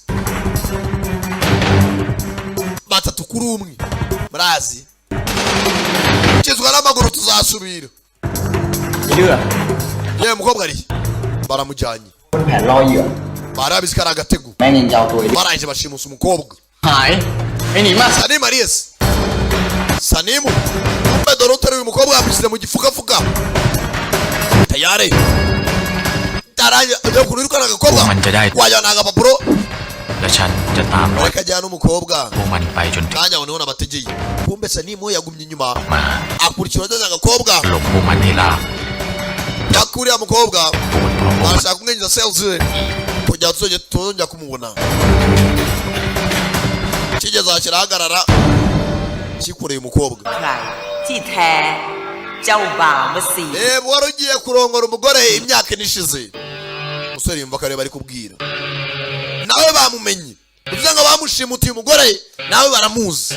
Batatu kuri umwe. Murazi. Kizwa n'amaguru tuzasubira. Ye mukobwa ari. Baramujyanye. Barabizikara agatego. Baraje bashimusa umukobwa. Sanimu Arias. Sanimu. Umbe dore umukobwa yabishyize mu gifuka. Tayari. Taranya ajya kurirukana agakobwa. Wajyana agapapuro. และฉันจะตามรถ Akajyana umukobwa. พวกมันไปจนถึง Kanya wanaona bategeye. Kumbe Sanimu yagumye inyuma. มา Akurikira ndetse agakobwa. หลบพวกมันให้ลาบ Yakuriya mukobwa. โอนเพราะพวกมัน Arashaka kumwinjiza sales. Kujya tuzongera kumubona. Kigeze akirahagarara. Kikureye umukobwa. ใครที่แท้เจ้าบ่าวมาสี Wari ugiye kurongora umugore imyaka inishize. Umusore yumva kare bari kubwira. Nawe bamumenye. Uvuze ngo bamushimutiye umugore nawe baramuzi.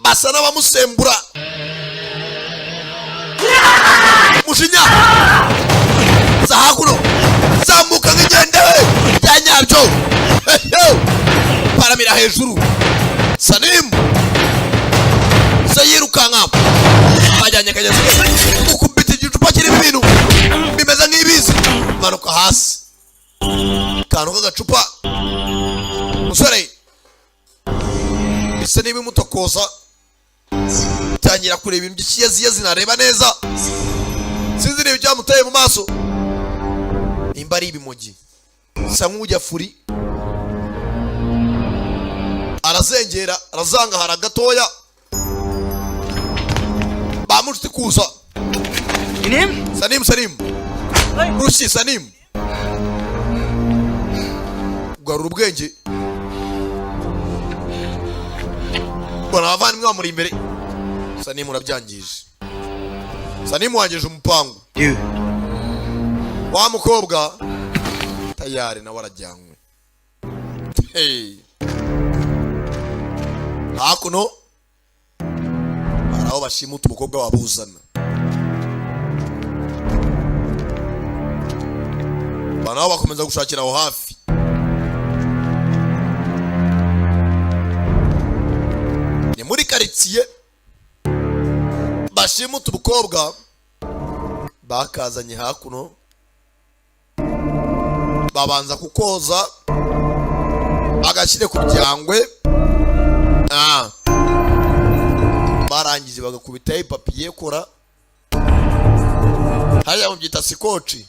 Basa n'abamusembura. Mushinya. Zahakuno. Zamuka ngendewe. Yanyabyo. Paramira hejuru. Sanim. Sayirukanka. Bajyanye kageze. Ukubita igicupa kirimo ibintu. Bimeze nk'ibizi. Manuka hasi. Kano kagacupa. Musore. Bisa n'ibimutokoza. Tangira kureba ibintu by'ikiyazi nareba neza. Sinzi niba byamutaye mu maso. Nimba ari ibimogi. Sa nk'ujya furi. Arazengera, arazanga hara gatoya. Bamushite kuza. Sanim. Rushi Sanim. Garura ubwenge. Bona abavandimwe bamuri imbere. Sanim urabyangije. Sanim wangeje umupangu. Wa mukobwa tayari na warajyanywe. Hakuno araho bashimuta umukobwa wabuzana. Banaho bakomeza gushakira aho hafi. muri karitsiye bashimuta umukobwa bakazanye hakuno babanza kukoza agashyire ku byangwe barangije bagakubitaho ipapiye kora hariya mubyita sikoci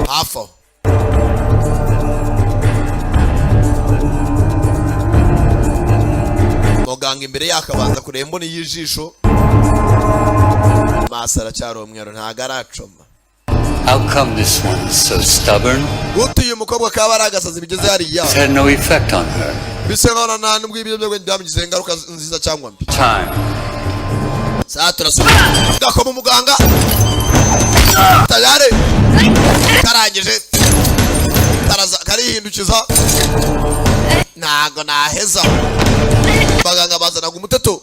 hafi aho muganga imbere yakabanza kureba imboni y'ijisho maso aracyari umweru ntago aracoma. How come this one is so stubborn? Gute uyu mukobwa kaba ari agasazi bigeze hariya? It had no effect on her. Bise nkana nta nubwo ibyo byo byamugize ingaruka nziza cyangwa mbi. Time. Saa turasubira gakoma umuganga tayari karangije karihindukiza ntago naheza baganga bazanaga umuteto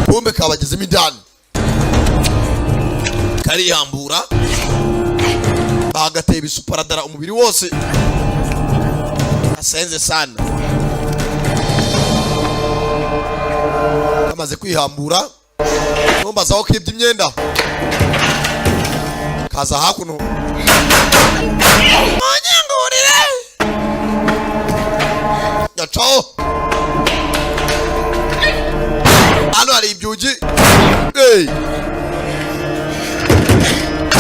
kumbe kabagezemo indani karihambura bagateye ibisuparadara umubiri wose asenze sana kamaze kwihambura numbazaho kibye imyenda kaza hakuno manyangurire gacaho hano hari ibyugi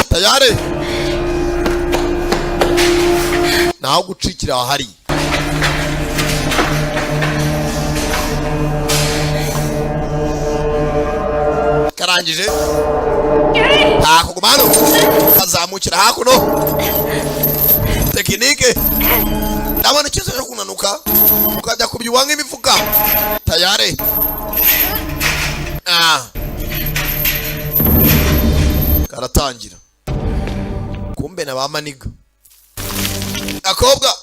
tayari naho gucikira ahari karangije hakugumano kazamukira hakuno tekinike ndabona ikizo cyo kunanuka ukajya kubyuwa nk'imifuka tayari karatangira kumbe na bamaniga akobwa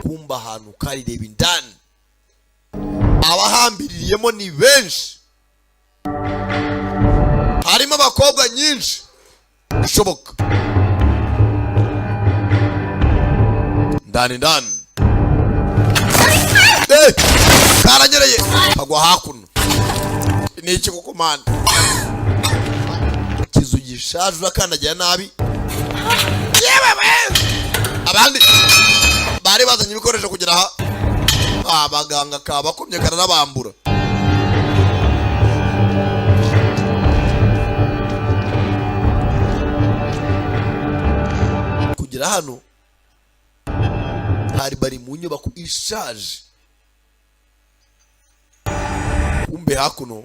kumba ahantu karireba indani abahambiririyemo ni benshi harimo abakobwa nyinshi bishoboka ndani karanyereye kagwa hakuno ni iki kuko mana kizu gishaje urakandagira nabi abandi bari bazanye ibikoresho kugera aha abaganga kabakomye karanabambura kugera hano hari bari mu nyubako ishaje kumbe hakuno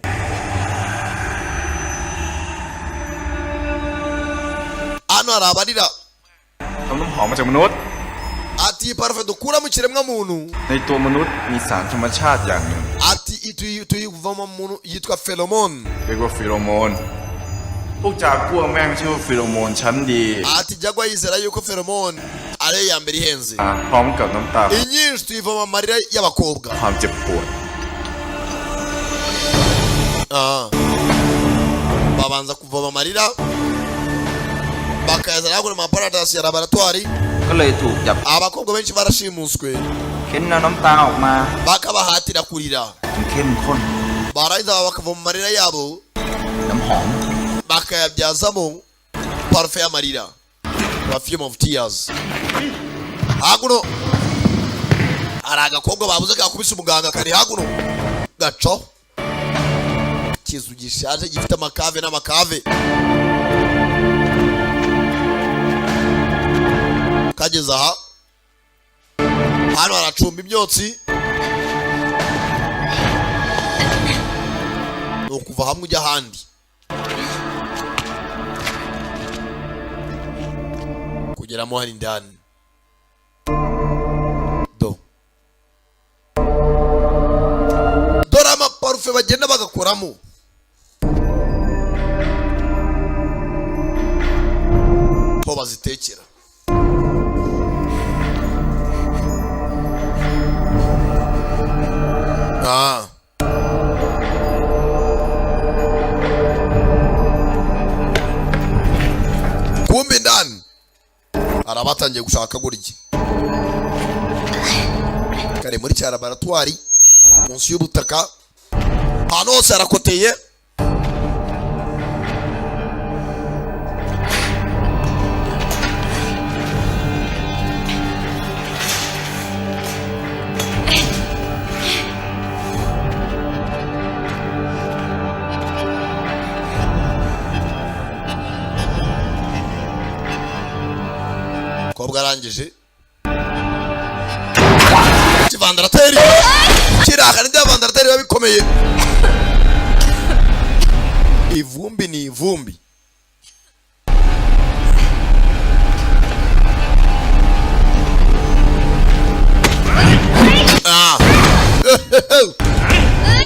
hano hari abarira ati parufe dukura mu kiremwa muntu ati tuyivamo muntu yitwa pheromone ati jagwa yizera yuko pheromone ari ya mbere ihenze inyinshi tuyivamo amarira y'abakobwa babanza kuvoma amarira bakayazana kuri maparadasi ya laboratoire abakobwa benshi barashimuswe bakabahatira kurira barayiza bakavoma amarira yabo bakayabyazamo parufe y'amarira perfume of tears hakuno hari agakobwa babuze kakubise umuganga kari hakuno gaco kizu gishaje gifite amakave n'amakave kageza aha hano haracumba imyotsi ni ukuva hamwe ujya ahandi kugeramo hari indani dore amaparufe bagenda bagakoramo ho bazitekera kumbe ndani arabatangiye gushaka gurya bari muri cya laboratoire munsi y'ubutaka ahantu hose harakoteye. kobwa arangije kivandarateri kiraka n'ibya vandarateri biba bikomeye. Ivumbi ni ivumbi.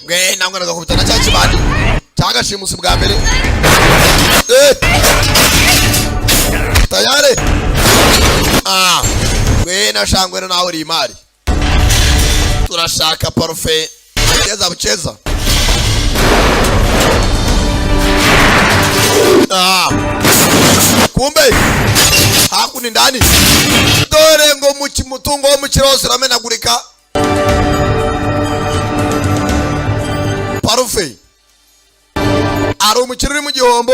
Gwe nangwa nagakubitana cya kibandi cyagashimusi bwa mbere. Tayari. Gwe nashangwe nawe uri imari. Turashaka parfait cheza bucheza. Kumbe hakuni ndani dore ngo mutungo wo mukirose ramenagurika. Parfait ari umukiri uri mu gihombo.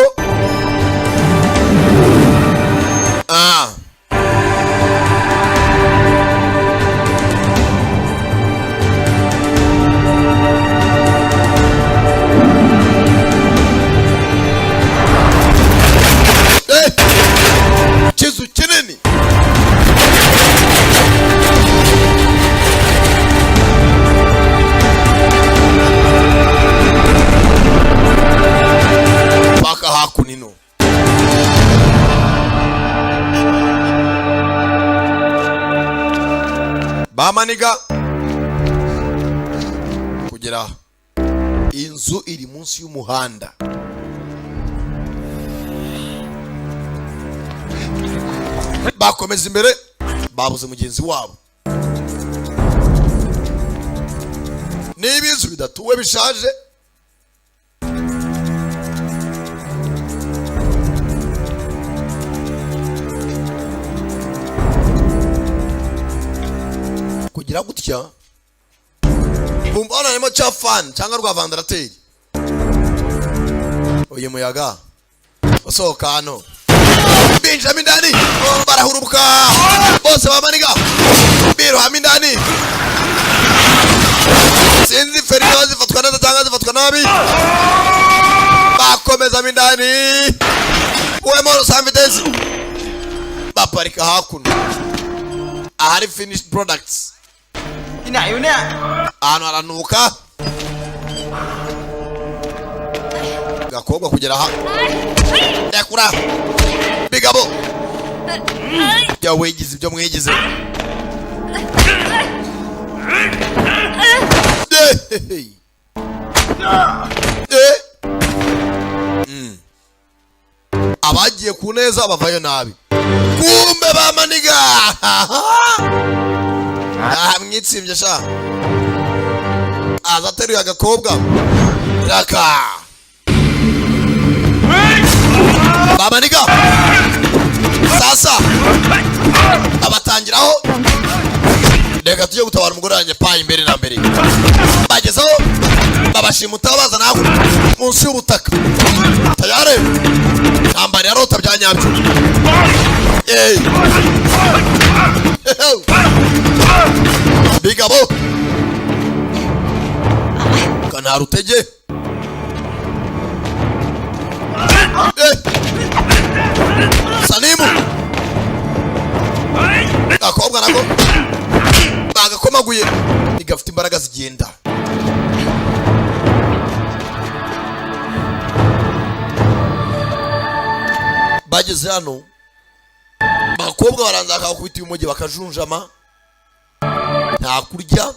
Kizu kinini. Paka hakunino. Bamaniga kugera inzu iri munsi y'umuhanda. Bakomeza imbere babuze mugenzi wabo. Niba inzu bidatuwe bishaje kugira gutya bumbana arimo cha fan cyangwa rwa vandarateri. Uyu muyaga usohoka hano Benjamin ndani barahurubuka bose bamaniga birohama indani. Sinzi Ferido zifatwa neza cyangwa zifatwa nabi. Bakomeza mindani uwemo Sanvitesi baparika hakuno ahari finished products. Inayo ne Ano aranuka gakobwa kugera ha yakura bigabo ya wegize ibyo mwegize. Abagiye kuneza bavayo nabi. Kumbe bamaniga mwitsibye sha azateruye agakobwa raka bamaniga sasa abatangiraho. Reka tujye gutabara umugore wanjye pa imbere na mbere. Bagezeho babashimuta bazana aho munsi y'ubutaka. Tayare nambari ya rota byanyabyo. Bigabo kana rutege. Salimu akobwa nako bagakomaguye igafite imbaraga zigenda. Bageze hano bakobwa baranza akakubita umogi bakajunjama nta kurya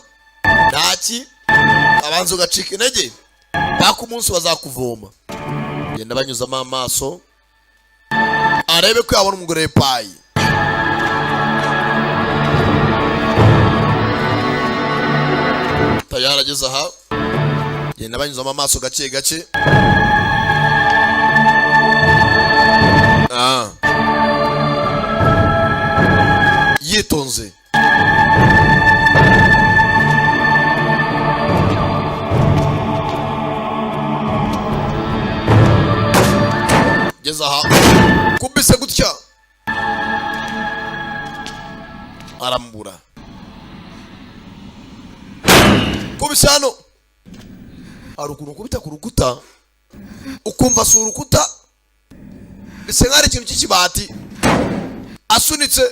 ntaki abanza ugacika intege baka umunsi bazakuvoma. Genda banyuzamo amaso arebe ko yabona umugore payi. Tayarageze aha genda banyuzamo amaso gake gake. Yitonze ageze aha kubise gutya arambura kubise hano hari ukuntu kubita ku rukuta ukumva si urukuta bise nk'ari ikintu cy'ikibati asunitse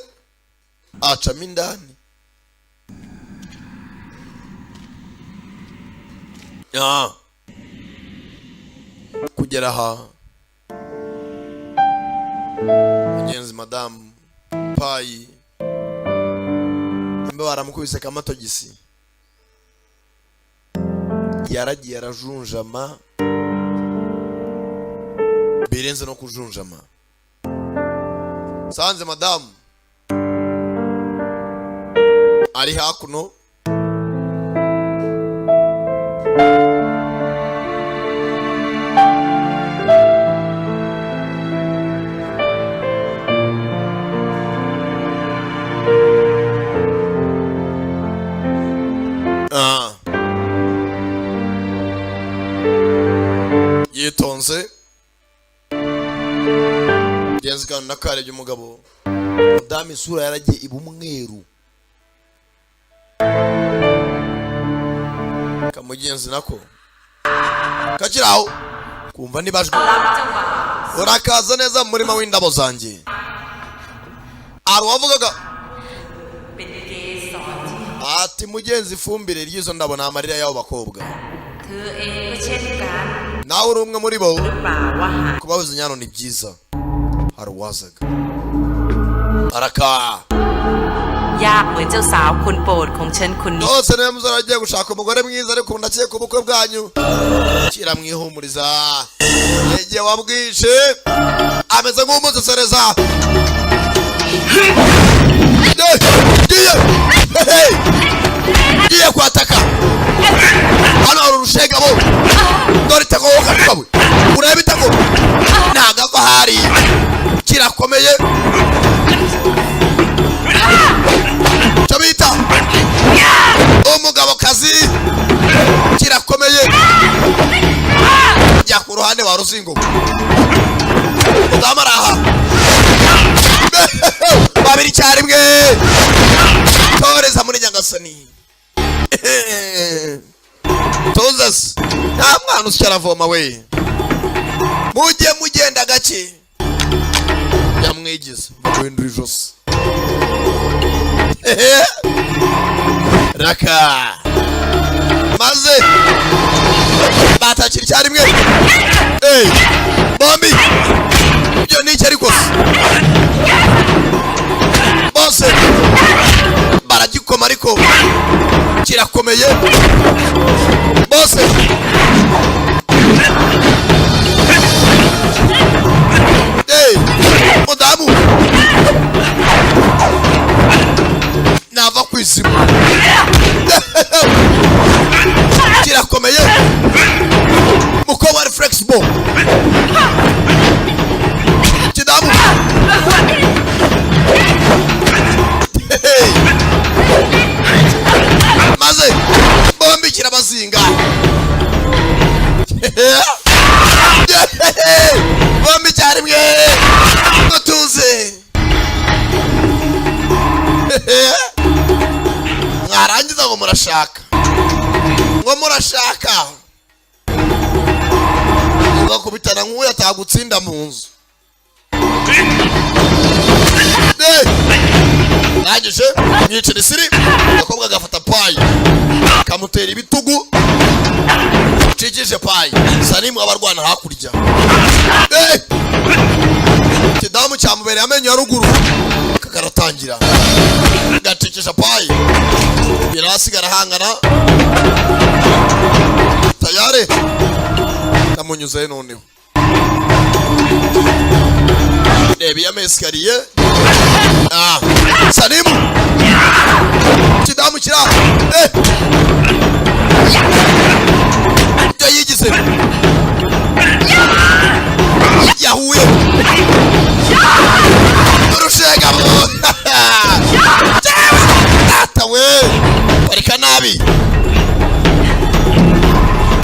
acamo indani kugera aha mugenzi madamu payi mbe baramukubise kamatogisi yaragiye arajunjama birenze no kujunjama sanze madamu ari hakuno yitonze genzi kandi nakarebye umugabo madamu isura yaragiye iba umweru kamugenzi nako kakiraho kumva nibajwe urakaza neza mu murima w'indabo zanjye wavugaga ati mugenzi ifumbire ry'izo ndabo na amarira y'abo bakobwa nawe uri umwe muri bo kubabuza inyano ni byiza hari uwazaga araka nose niyo muzara agiye gushaka umugore mwiza ariko ndakeka ubukwe bwanyu kiramwihumuriza igihe wabwishe ameze nk'umusesereza giye kwataka hano hari urushegabo dore itako wowe kakabwe ureba itako ntagava hari kirakomeye cyo bita umugabo kazi kirakomeye jya ku ruhande wa ruzingo udamaraha babiri cyarimwe toreza muri nyagasani tozas nta mwana usyaravoma we mujye mugenda gake yamwigize mubindura ijosi raka maze batakira icyarimwe bombi ibyo ni iki ariko bose baragikoma ariko kirakomeye bose mudamu nava ku izima kirakomeye mukobwa ari flexible kidamu maze bombi kirabazinga bombi cyarimwe tuze mwarangiza ngo murashaka ugakubitana nk'uyu atagutsinda mu nzu nagije mwicira isiri agakobwa agafata payi kamutera ibitugu cikije payi sanimu abarwana hakurya kidamu cyamubereye amenyo ya ruguru kakaratangira gatikisha payi birasigara hangana tayare namunyuze noneho reba ya mesikariye sanimu kidamu kira ibyo yigize yahuye urushegamo atawe barika nabi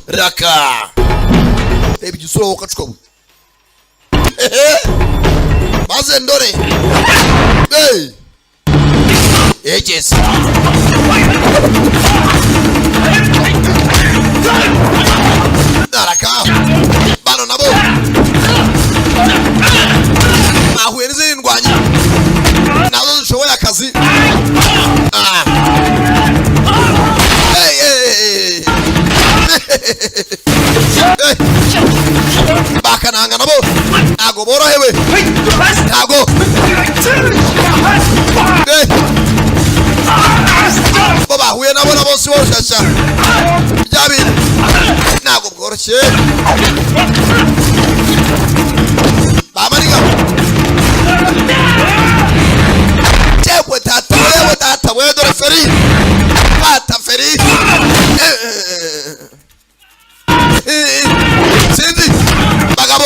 raka reba igisura wokacukawe maze ndore Yes. Daraka. Bano nabo. Ahuye n'izindi ndwanyi. Nazo zishoboye akazi. Bakananga nabo. Ntago borohewe. Ntago. Baba huye nabo nabo si woshasha. Byabi. Ntago bworoshye. Bamaniga. Chekwe tata we dore feri. Tata feri. Sindi bagabo.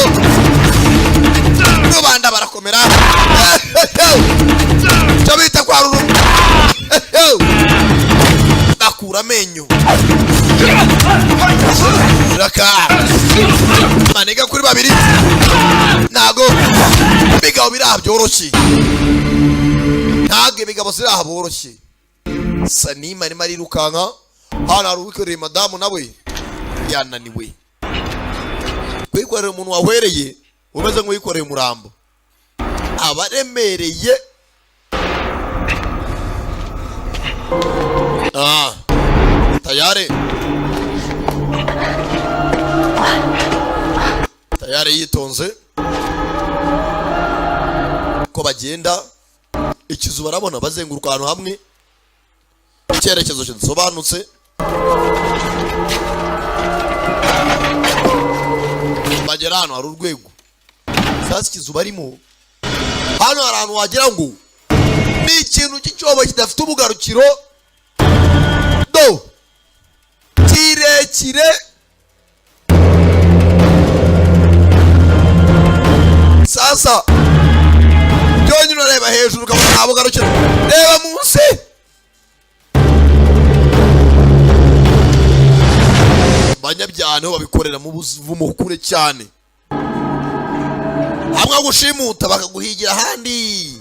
Rubanda barakomera. Chabita kwa ruru. Bakura menyo. Raka. Maniga kuri babiri. Nago. Bigabo birabyoroshye. Ntage bigabo sirahaboroshye. Sanima ni mari rukanka. Hana ruwikoreye madamu nawe. Yananiwe. Kwikorera umuntu wahwereye umeze nk'uwikoreye umurambo. Abaremereye. Tayari yitonze ko bagenda ikizu barabona bazenguruka ahantu hamwe icyerekezo kidasobanutse bagera hano hari urwego sasa ikizu barimo hano hari ahantu wagira ngo ni ikintu cy'icyobo kidafite ubugarukiro do kirekire sasa byonyine urareba hejuru ukabona nta bugarukiro reba munsi banyabyane babikorera mu buvumo kure cyane hamwe gushimuta bakaguhigira ahandi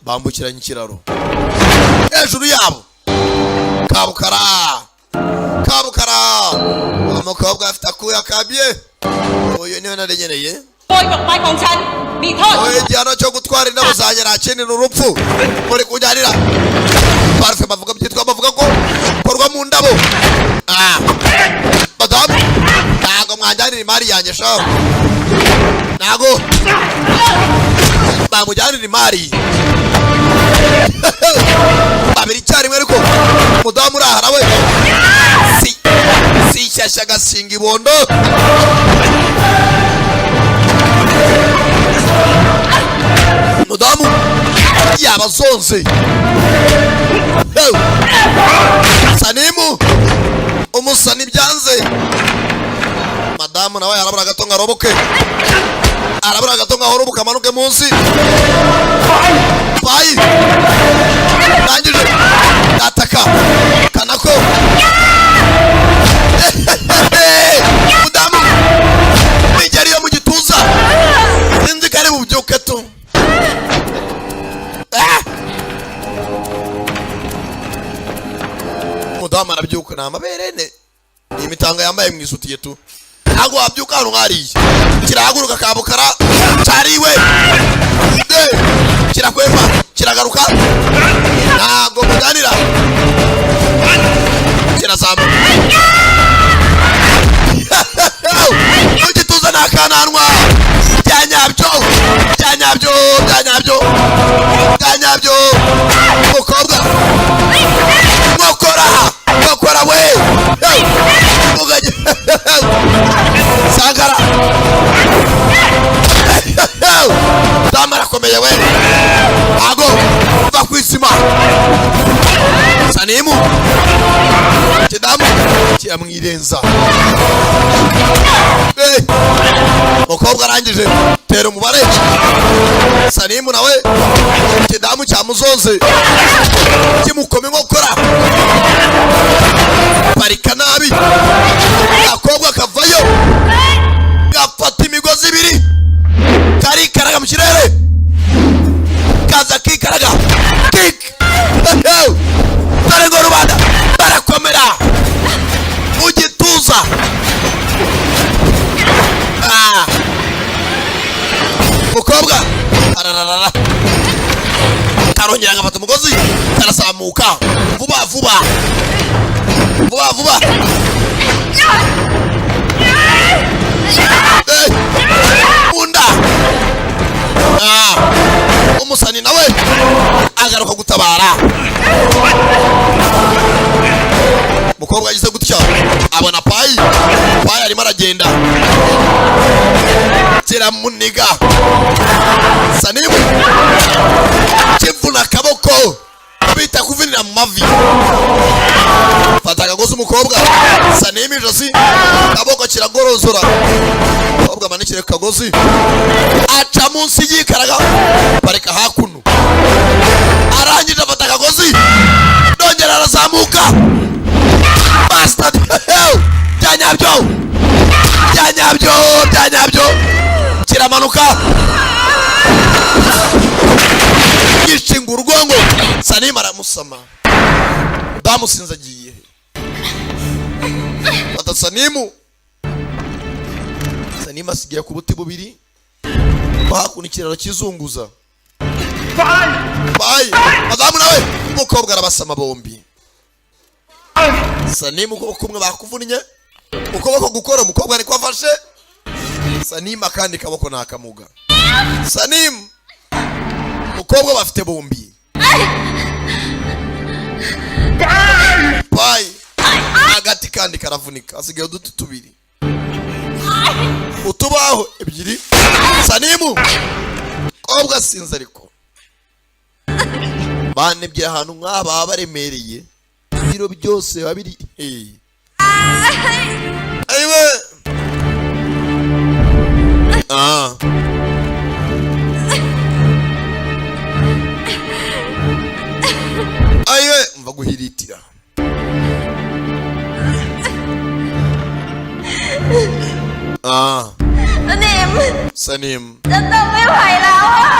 bambukiranya ikiraro hejuru yabo kabukara umukobwa afite akuya kabye uyu niwe narenyereye oye igihano cyo gutwara indabo zanjye nakenera urupfu muri kujyanira parufe bavuga ko korwa mu ndabo madamu ntago mwanjyanira imari yanjye shaho ntago bamujyanira imari babiri icyarimwe ariko mudamu urahara we si shyashya gasinga ibondo mudamu yabazonze Sanimu umusani byanze madamu nawe arabura gato ngaroboke amanuke munsi bayi nangije ataka kanako mudamu nigeriyo mu gituza sinzi kare bubyuke tu mudamu arabyuka na maberene imitanga yambaye mwisutiye tu ntago wabyuka hano nkariye kirahaguruka kabukara cyariwe kirakwemba kiragaruka ntago muganira kirazamba ugituza nakananwa byanyabyo mukobwa mukora we sangara damara komeye we ago va kwisima Sanimu kidamu cyamwirenza mukobwa arangije tera umubare Sanimu nawe kidamu cyamuzonze kimukome nkokora parika nabi akobwa kavayo gafata imigozi ibiri ararara karongera ngafata umugozi karasamuka vuba vuba munda umusani nawe agaruka gutabara mukobwa yagize gutya abona payi arimo aragenda kiramuniga Sanimu kimvuna akaboko bita kuvinira mu mavi fata akagozi umukobwa Sanimu ijosi akaboko kiragorozora umukobwa manikire kagozi aca munsi y'ikaraga pareka hakuno arangije afata akagozi dongera arazamuka bastard byanyabyo kiramanuka gishinga urugongo Sanimu aramusama bamusinzagiye fata Sanimu asigaye ku buti bubiri hakuno ikiraro kizunguza bayi madamu nawe umukobwa arabasama bombi Sanimu ukuboko kumwe bakuvunnye ukuboko gukora umukobwa ariko afashe Sanimu akandi kaboko nakamuga Sanimu umukobwa bafite bombi bayi agati kandi karavunika asigaye uduti tubiri utubaho ebyiri Sanimu kobwa sinza ariko banebye ahantu nk'aba baremereye ibiro byose babiri ayiwe ayiwe mva guhiritira Sanimu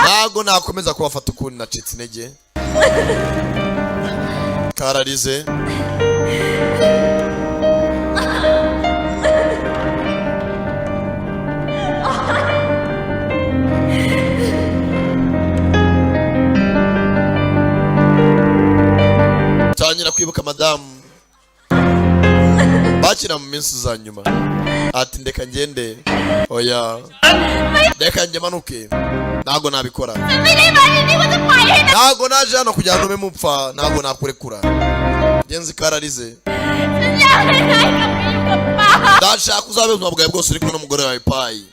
ntago nakomeza kubafata ukundi nacitse intege kararize tangira kwibuka madamu bakira mu minsi za nyuma ati ndeka ngende oya ndeka nge manuke ntago nabikora ntago naje hano kugira ngo mupfa ntago nakurekura genzi kararize ndashaka uzabe ubuzima bwawe bwose uri kumwe n'umugore wawe payi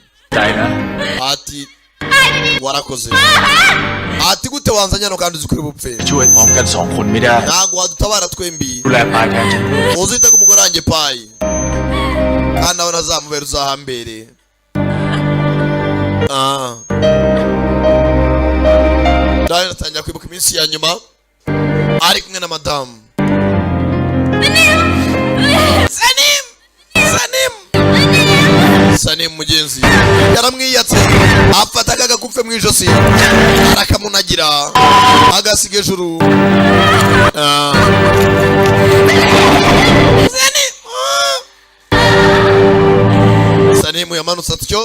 ati warakoze ati gute wanzanye hano kandi uzi kuri bupfe ntago wadutabara twembi uzita ku mugore wanjye payi kandi nawe nazamubera uzahambere ndari natangira kwibuka iminsi ya nyuma ari kumwe na madamu Sanimu mugenzi yaramwiyatse afataga agakupfe mu ijosi arakamunagira agasiga ejuru Sanimu yamanutse atyo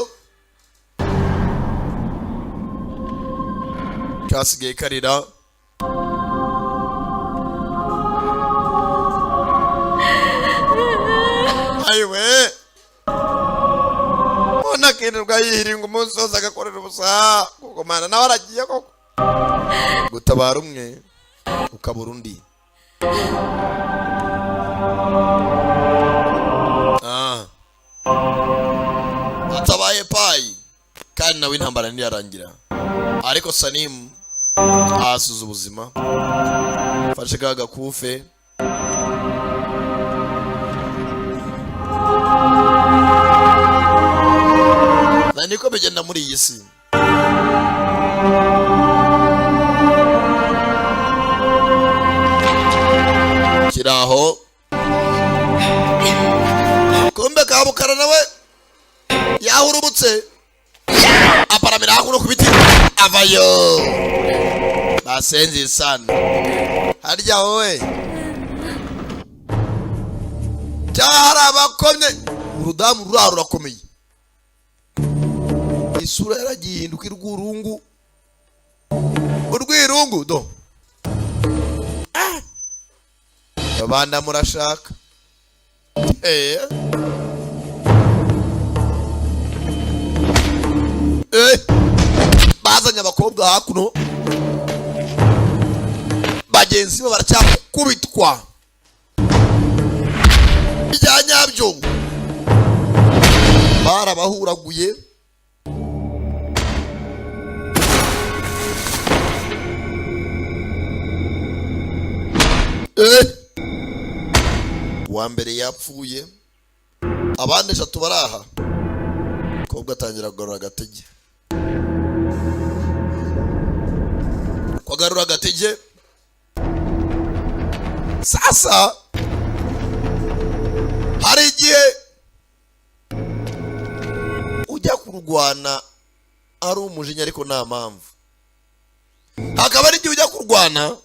kasigaye karira ayiwe nakirirwa yihiringa umunsi wose agakorera ubusa kuko mana nawe aragiye koko gutabara umwe ukabura undi atabaye payi kandi nawe intambara ntiyarangira ariko Sanimu ahasuza ubuzima fashe ka gakufe niko bigenda muri iyi si kiraho kumbe kabukara nawe yahurubutse aparamira hakuno ku biti avayo basenzi sana harya wowe cyara bakomye urudamu rurakomeye isura yaragiye hinduka irwurungu urwirungu do abana murashaka bazanye abakobwa hakuno bagenzi be baracyakubitwa bijya nyabyo barabahuraguye uwa mbere yapfuye abandi 3 baraha kobwa atangira kugarura agatege kwagarura agatege sasa hari igihe ujya kurwana ari umujinya ariko nta mpamvu hakaba ari igihe ujya kurwana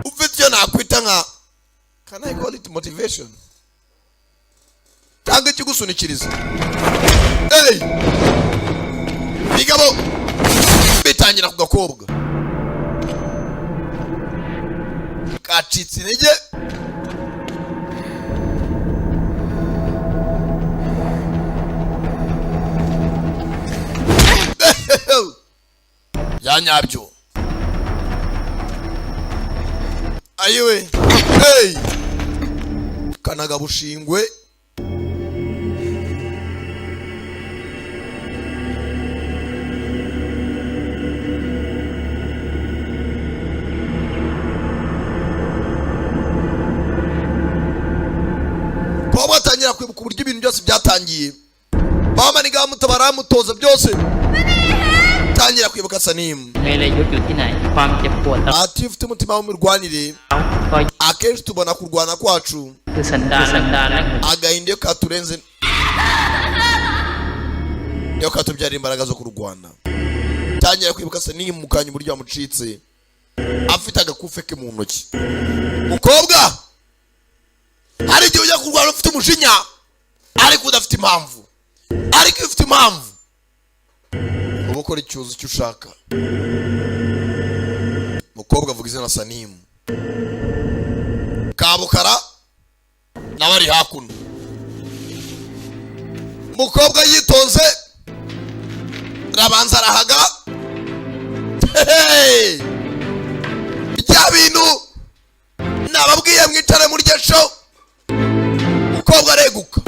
ufite icyo nakwita nka can I call it motivation cyangwa ikigusunikiriza bigabo bitangira ku gakobwa kacitse intege byanyabyo ayiwe kanaga bushingwe kwa batangira kwibuka uburyo ibintu byose byatangiye bamaniga bamutabara mutoza byose tangira kwibuka Sanimu ati ufite umutima w'umurwanire akenshi tubona kurwana kwacu agahinde katurenze yo katubyara imbaraga zo kurwana tangira kwibuka Sanimu mukanya uburyo yamucitse afite agakufe ke mu ntoki mukobwa hari igihe ujya kurwana ufite umujinya ariko udafite impamvu ariko ufite impamvu uba ukora icyuzo icyo ushaka mukobwa avuga izina Sanimu Kabukara nawe ari hakuno mukobwa yitonze rabanza arahaga bya bintu nababwiye mwicare muri gesho mukobwa areguka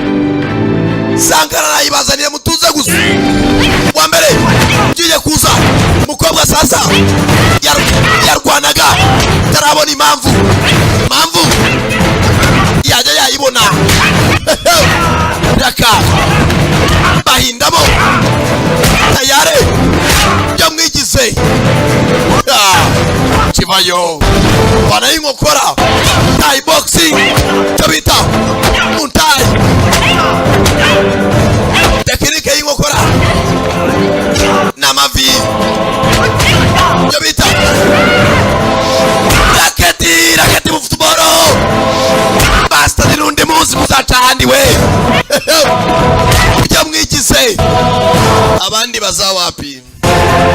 Sankara nayibazaniye mutuze gusa wa mbere ugiye kuza mukobwa sasa yarwanaga tarabona impamvu yajya yayibona raka bahindamo tayare byo mwigize kibayo bana inkokora Thai boxing tabita muntai tekinike y'inkokora n'amavi byo bita raketi mu football basta n'undi munsi muzacahandiwe byo mwigize abandi bazawapi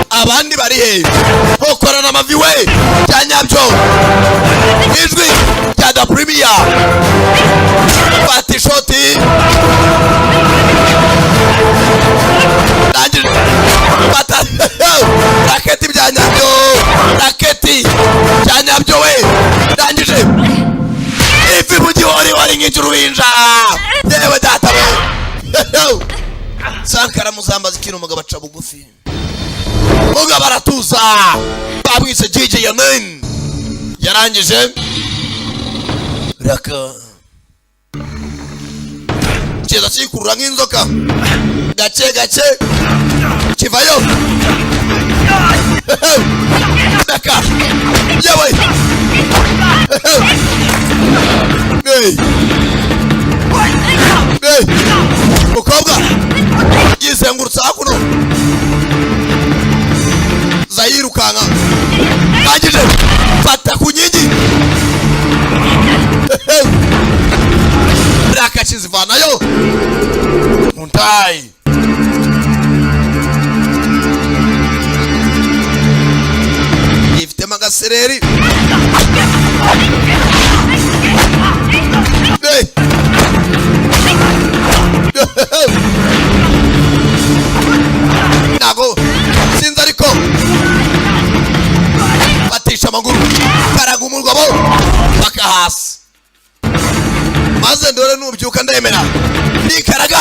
abandi bari he okora n'amavi we cyanyabyo ijwi rya da premier batishoti raketi byanyabyo raketi byanyabyo we ndangije ifi mu gihori wari nk'icy'uruhinja yewe data we Sankara muzambaza ikintu umugabo aca bugufi umugabo aratuza bamwise JJ Yamin yarangije raka kiza kikurura nk'inzoka gace kivayo raka yewe mukobwa yizengurutsa hakuno zayirukanka kangije fata ku nkingi rakakizivanayo muntai agasereri nago sinzi ariko batisha amaguru karaga umugabo paka hasi maze ndore nubyuka ndemera nikaraga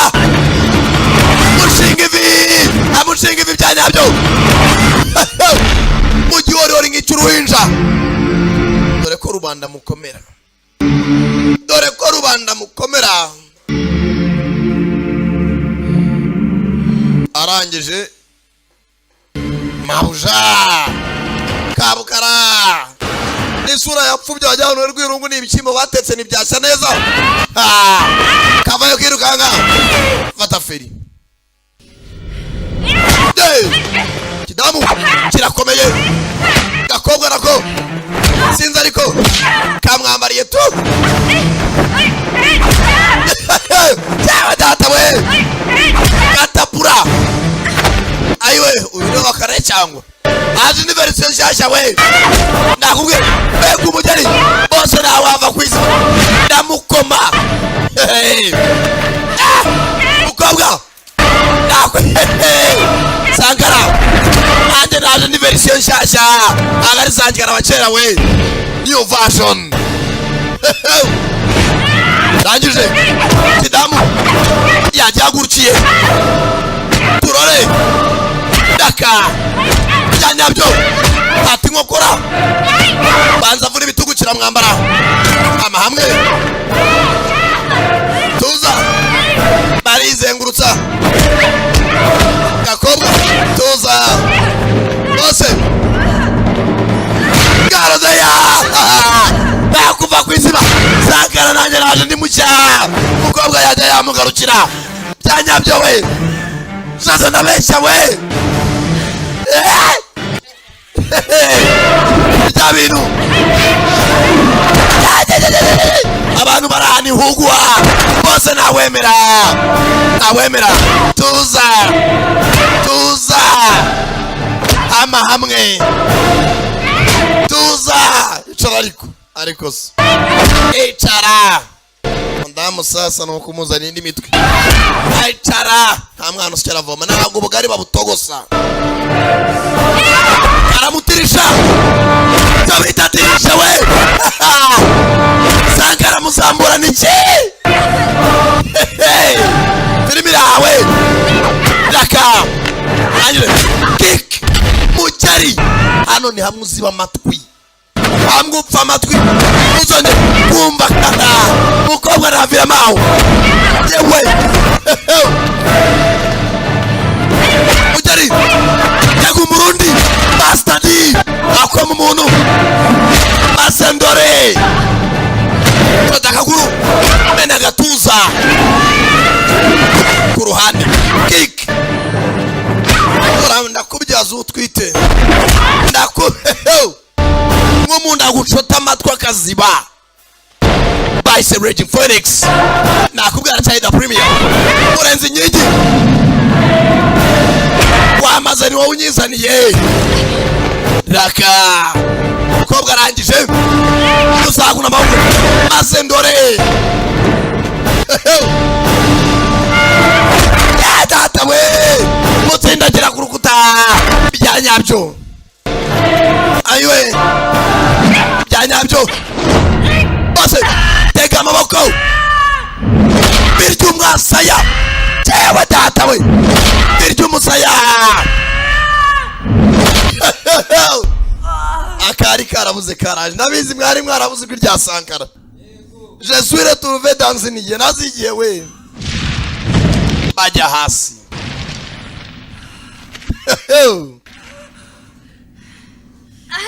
amushinga ivi bya nyabyo mu gihe nk'icy'uruhinja dore ko rubanda mukomera arangije mabuja kabukara n'isura yapfubye wajyana rw'irungu n'ibishyimbo batetse ntibyashya neza kavayo kirukanga fata feri kidamu kirakomeye gakobwa nako sinzi ariko kamwambariye tu cyaba data we gatapura ayiwe uyu ni wakare cyangwa aje ni version nshyashya we nakubwiye mbega umugeni bose nawe wava ku isi ndamukoma mukobwa Sankara anje naje ni version nshyashya agari Sankara wacera we new version rangije kidamu yajyagurukiye turore daka cyanyabyo ati nkokora banza vura ibitugu kiramwambara amahamwe tuza barizengurutsa gakobwa tuza bose garodeya nakuva ku izima Sankara nanjye naje ndi mucya umukobwa yajya yamugarukira byanyabyo we sasa ndabeshya we bya bintu abantu barahani hugwa bose nawemera tuza hamwe tuza icara ariko se icara ndamu sasa no kumuzana indi mitwe icara nta mwana usikera avoma ntabwo ubugari babutogosa aramutirisha kabitatirisha we Sankara musambura niki filimi yawe daka anjye kick mucyari hano ni hamwe uziba amatwi amgupfa amatwi uzonde kumva kana mukobwa ravira maho yewe mucyari yagu murundi bastadi akoma umuntu asendore Takaguru mena gatuza ku ruhande kick ndakubyaza utwite nk'umuntu agucota amatwi akaziba Vice Raging Phoenix nakubwira cyane da premier urenze inyigi wamaze ni wowe unyizaniye raka mukobwa arangije uzaguna amaboko maze ndore data we mutsindagira ku rukuta byanyabyo ayiwe byanyabyo bose tega amaboko birya umwasaya yewe data we birya umusaya akari karabuze karaje ndabizi mwari mwarabuze irya Sankara je suis retrouvé dans une idée nazigiye we bajya hasi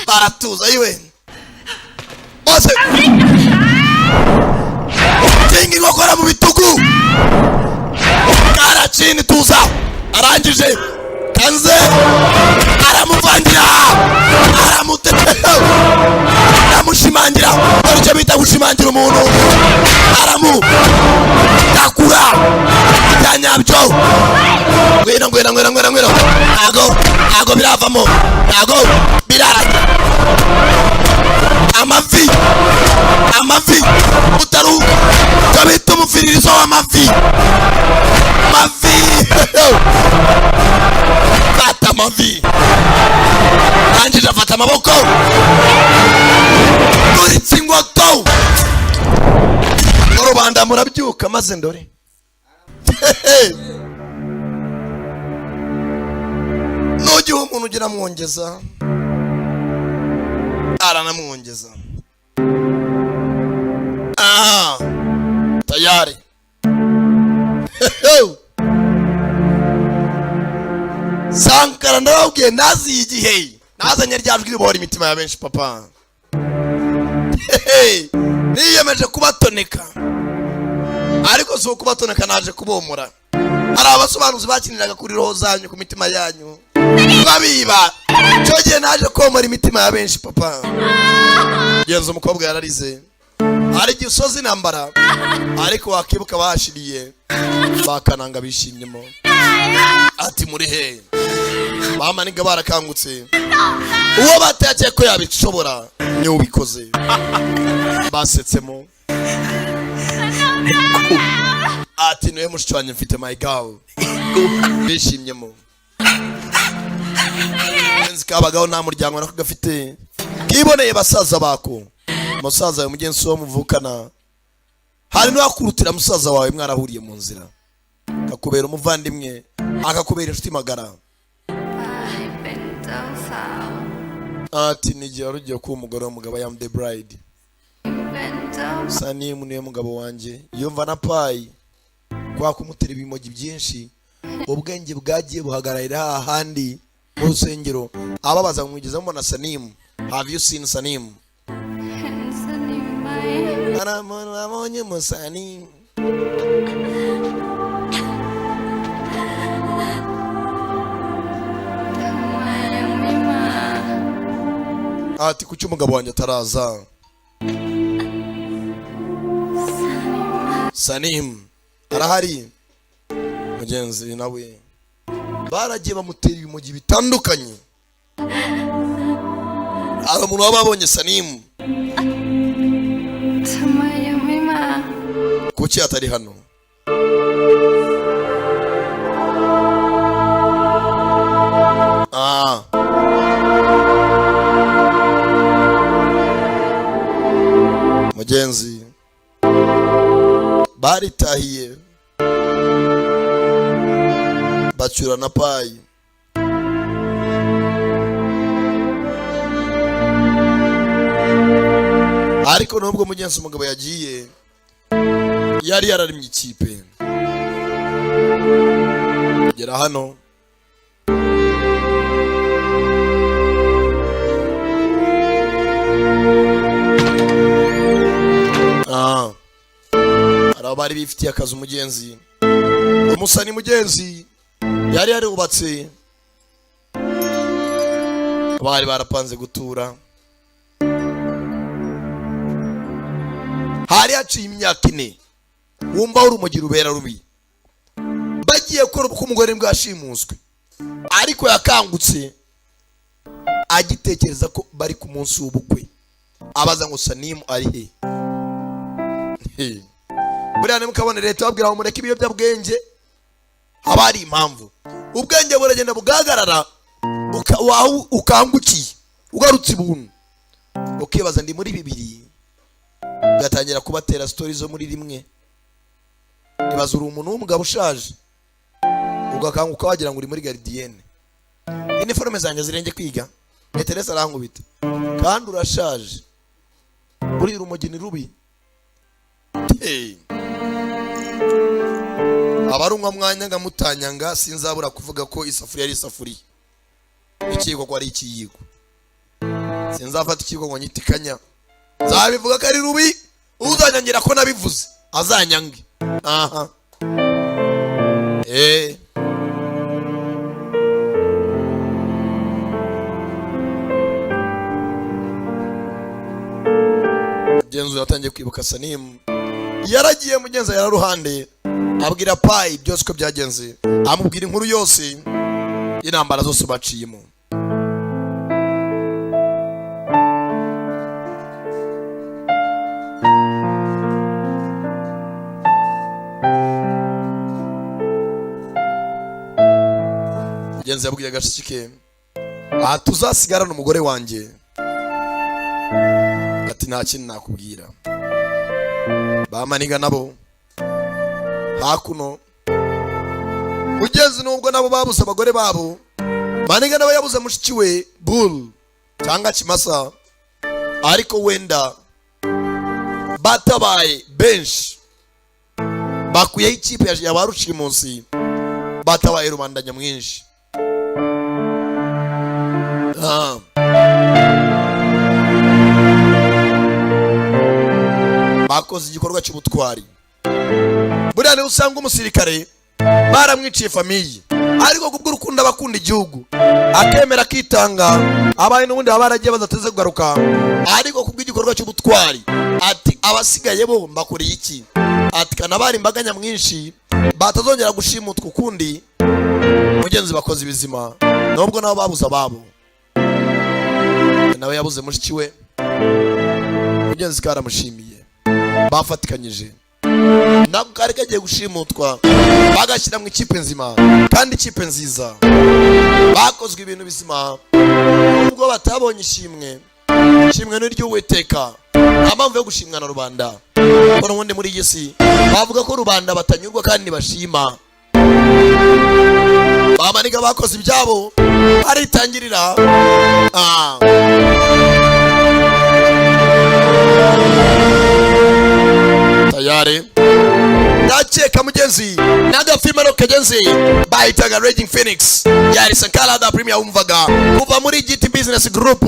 baratuza iwe bose tingi ngokora mu bitugu karachini tuza arangije kanze aramuvangira aramushimangira aricyo bita gushimangira umuntu takura byanyabyo ngwino nago biravamo nago biraranye amavi utaruka kabita umufiririzo w'amavi fata amavi nanjye afata amaboko duritse ingoto n'urubanda murabyuka maze ndore nugiye umuntu ugira mwongeza aranamwongeza tayari Sankara ndababwiye nazi igihe nazanye ryajwi ribora imitima ya benshi papa niyemeje kubatoneka ariko si ukubatoneka naje kubomora hari abasobanuzi bakiniraga kuri roho zanyu ku mitima yanyu babiba cyo gihe naje komora imitima ya benshi papa genza umukobwa yararize hari gisozi intambara ariko wakibuka bashiriye bakananga bishimyemo ati muri he bamaniga barakangutse uwo batekeye ko yabishobora ni ubikoze basetsemo ati niwe mushiki wanjye mfite my girl bishimyemo nzi kabagaho nta muryango nako gafite kiboneye basaza bako musaza mugenzi wo muvukana hari n'akurutira musaza wawe mwarahuriye mu nzira akakubera umuvandimwe akakubera inshuti magara ati nigiye warugiye kuba umugore w'umugabo I am the bride Sanimu niwe mugabo wanjye yumva na payi kwa kumutera ibimogi byinshi ubwenge bwagiye buhagararira ahandi mu rusengero ababaza mwigezamo na Sanimu have you seen Sanimu Aramon wabonye Musanimu ati kuki umugabo wanjye ataraza Sanimu arahari mugenzi nawe baragiye bamutera ibimogi bitandukanye aba umuntu wababonye Sanimu kuki atari hano mugenzi baritahiye bacura na payi ariko nubwo mugenzi umugabo yagiye yari yararimye ikipe kugera hano bari bifitiye akazi umugenzi umusani mugenzi yari yarubatse bari barapanze gutura hari haciye imyaka 4 wumva urumogi rubera rubi bagiye ko umugore bwashimuswe ariko yakangutse agitekereza ko bari ku munsi w'ubukwe abaza ngo Sanimu ari he buriya mukabone leta babwira ngo mureke ibiyobyabwenge haba hari impamvu ubwenge buragenda bugagarara ukangukiye ugarutse ibuntu ukibaza ndi muri bibiri gatangira kubatera stories zo muri rimwe ibaza uri umuntu w'umugabo ushaje ugakanguka wagira ngo uri muri gardienne uniforme zanjye zirenge kwiga Teresa arankubita kandi urashaje buri rumogi ni rubi abarumwa mwanya ngamutanyanga sinzabura kuvuga ko isafuriya ari isafuriya ikiko ko ari ikiyiko sinzafata ikiko ngo nyitikanya zabivuga ko ari rubi uzanyangira ko nabivuze azanyange aha Genzo yatangiye kwibuka Sanimu yaragiye mugenza yararuhande abwira payi byose ko byagenze amubwira inkuru yose y'intambara zose baciyemo mugenzi yabwiye agashiki ke tuzasigarana umugore wanjye. Ati nta kintu nakubwira. Bamaniga nabo hakuno mugenzi nubwo nabo babuze abagore babo, Maniga nabo yabuze mushiki we Bull cyangwa Kimasa, ariko wenda batabaye benshi bakuyeho ikipe ya baruciye munsi, batabaye rubanda nyamwinshi. Bakoze igikorwa cy'ubutwari. Buriya niwe usanga umusirikare baramwiciye famiye, ariko kubw'urukundo abakunda igihugu akemera kitanga, abaye n'ubundi baragiye badateze kugaruka, ariko kubw'igikorwa cy'ubutwari ati abasigaye bo mbakuriye iki? Ati kanabari imbaga nyamwinshi batazongera gushimutwa ukundi. Mugenzi bakoze ibizima nubwo nabo babuze ababo, nawe yabuze mushiki we. Mugenzi karamushimiye, bafatikanyije nabwo kari kagiye gushimutwa, bagashyira mu ikipe nzima kandi ikipe nziza. Bakozwe ibintu bizima nubwo batabonye ishimwe n'iry'Uwiteka. Amamvu yo gushimwa na rubanda, ko n'ubundi muri iyi si bavuga ko rubanda batanyurwa kandi bashima. Bamaniga bakoze ibyabo baritangirira. Tayari ndakeka mugenzi n'agafilme kagenzi bahitaga Raging Phoenix yari Sankara da Premier wumvaga kuva muri GT Business Group.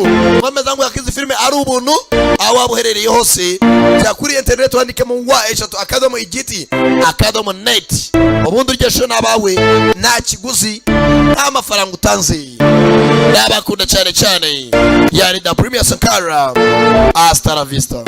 Bameze ngo yakize filme ari ubuntu aho wabuherereye hose, cya kuri internet wandike mu wa eshatu akadomo igiti akadomo net, ubundi urgesho nabawe nta kiguzi nta mafaranga utanze. Ndabakunda cyane cyane, yari da Premier Sankara. Hasta la vista.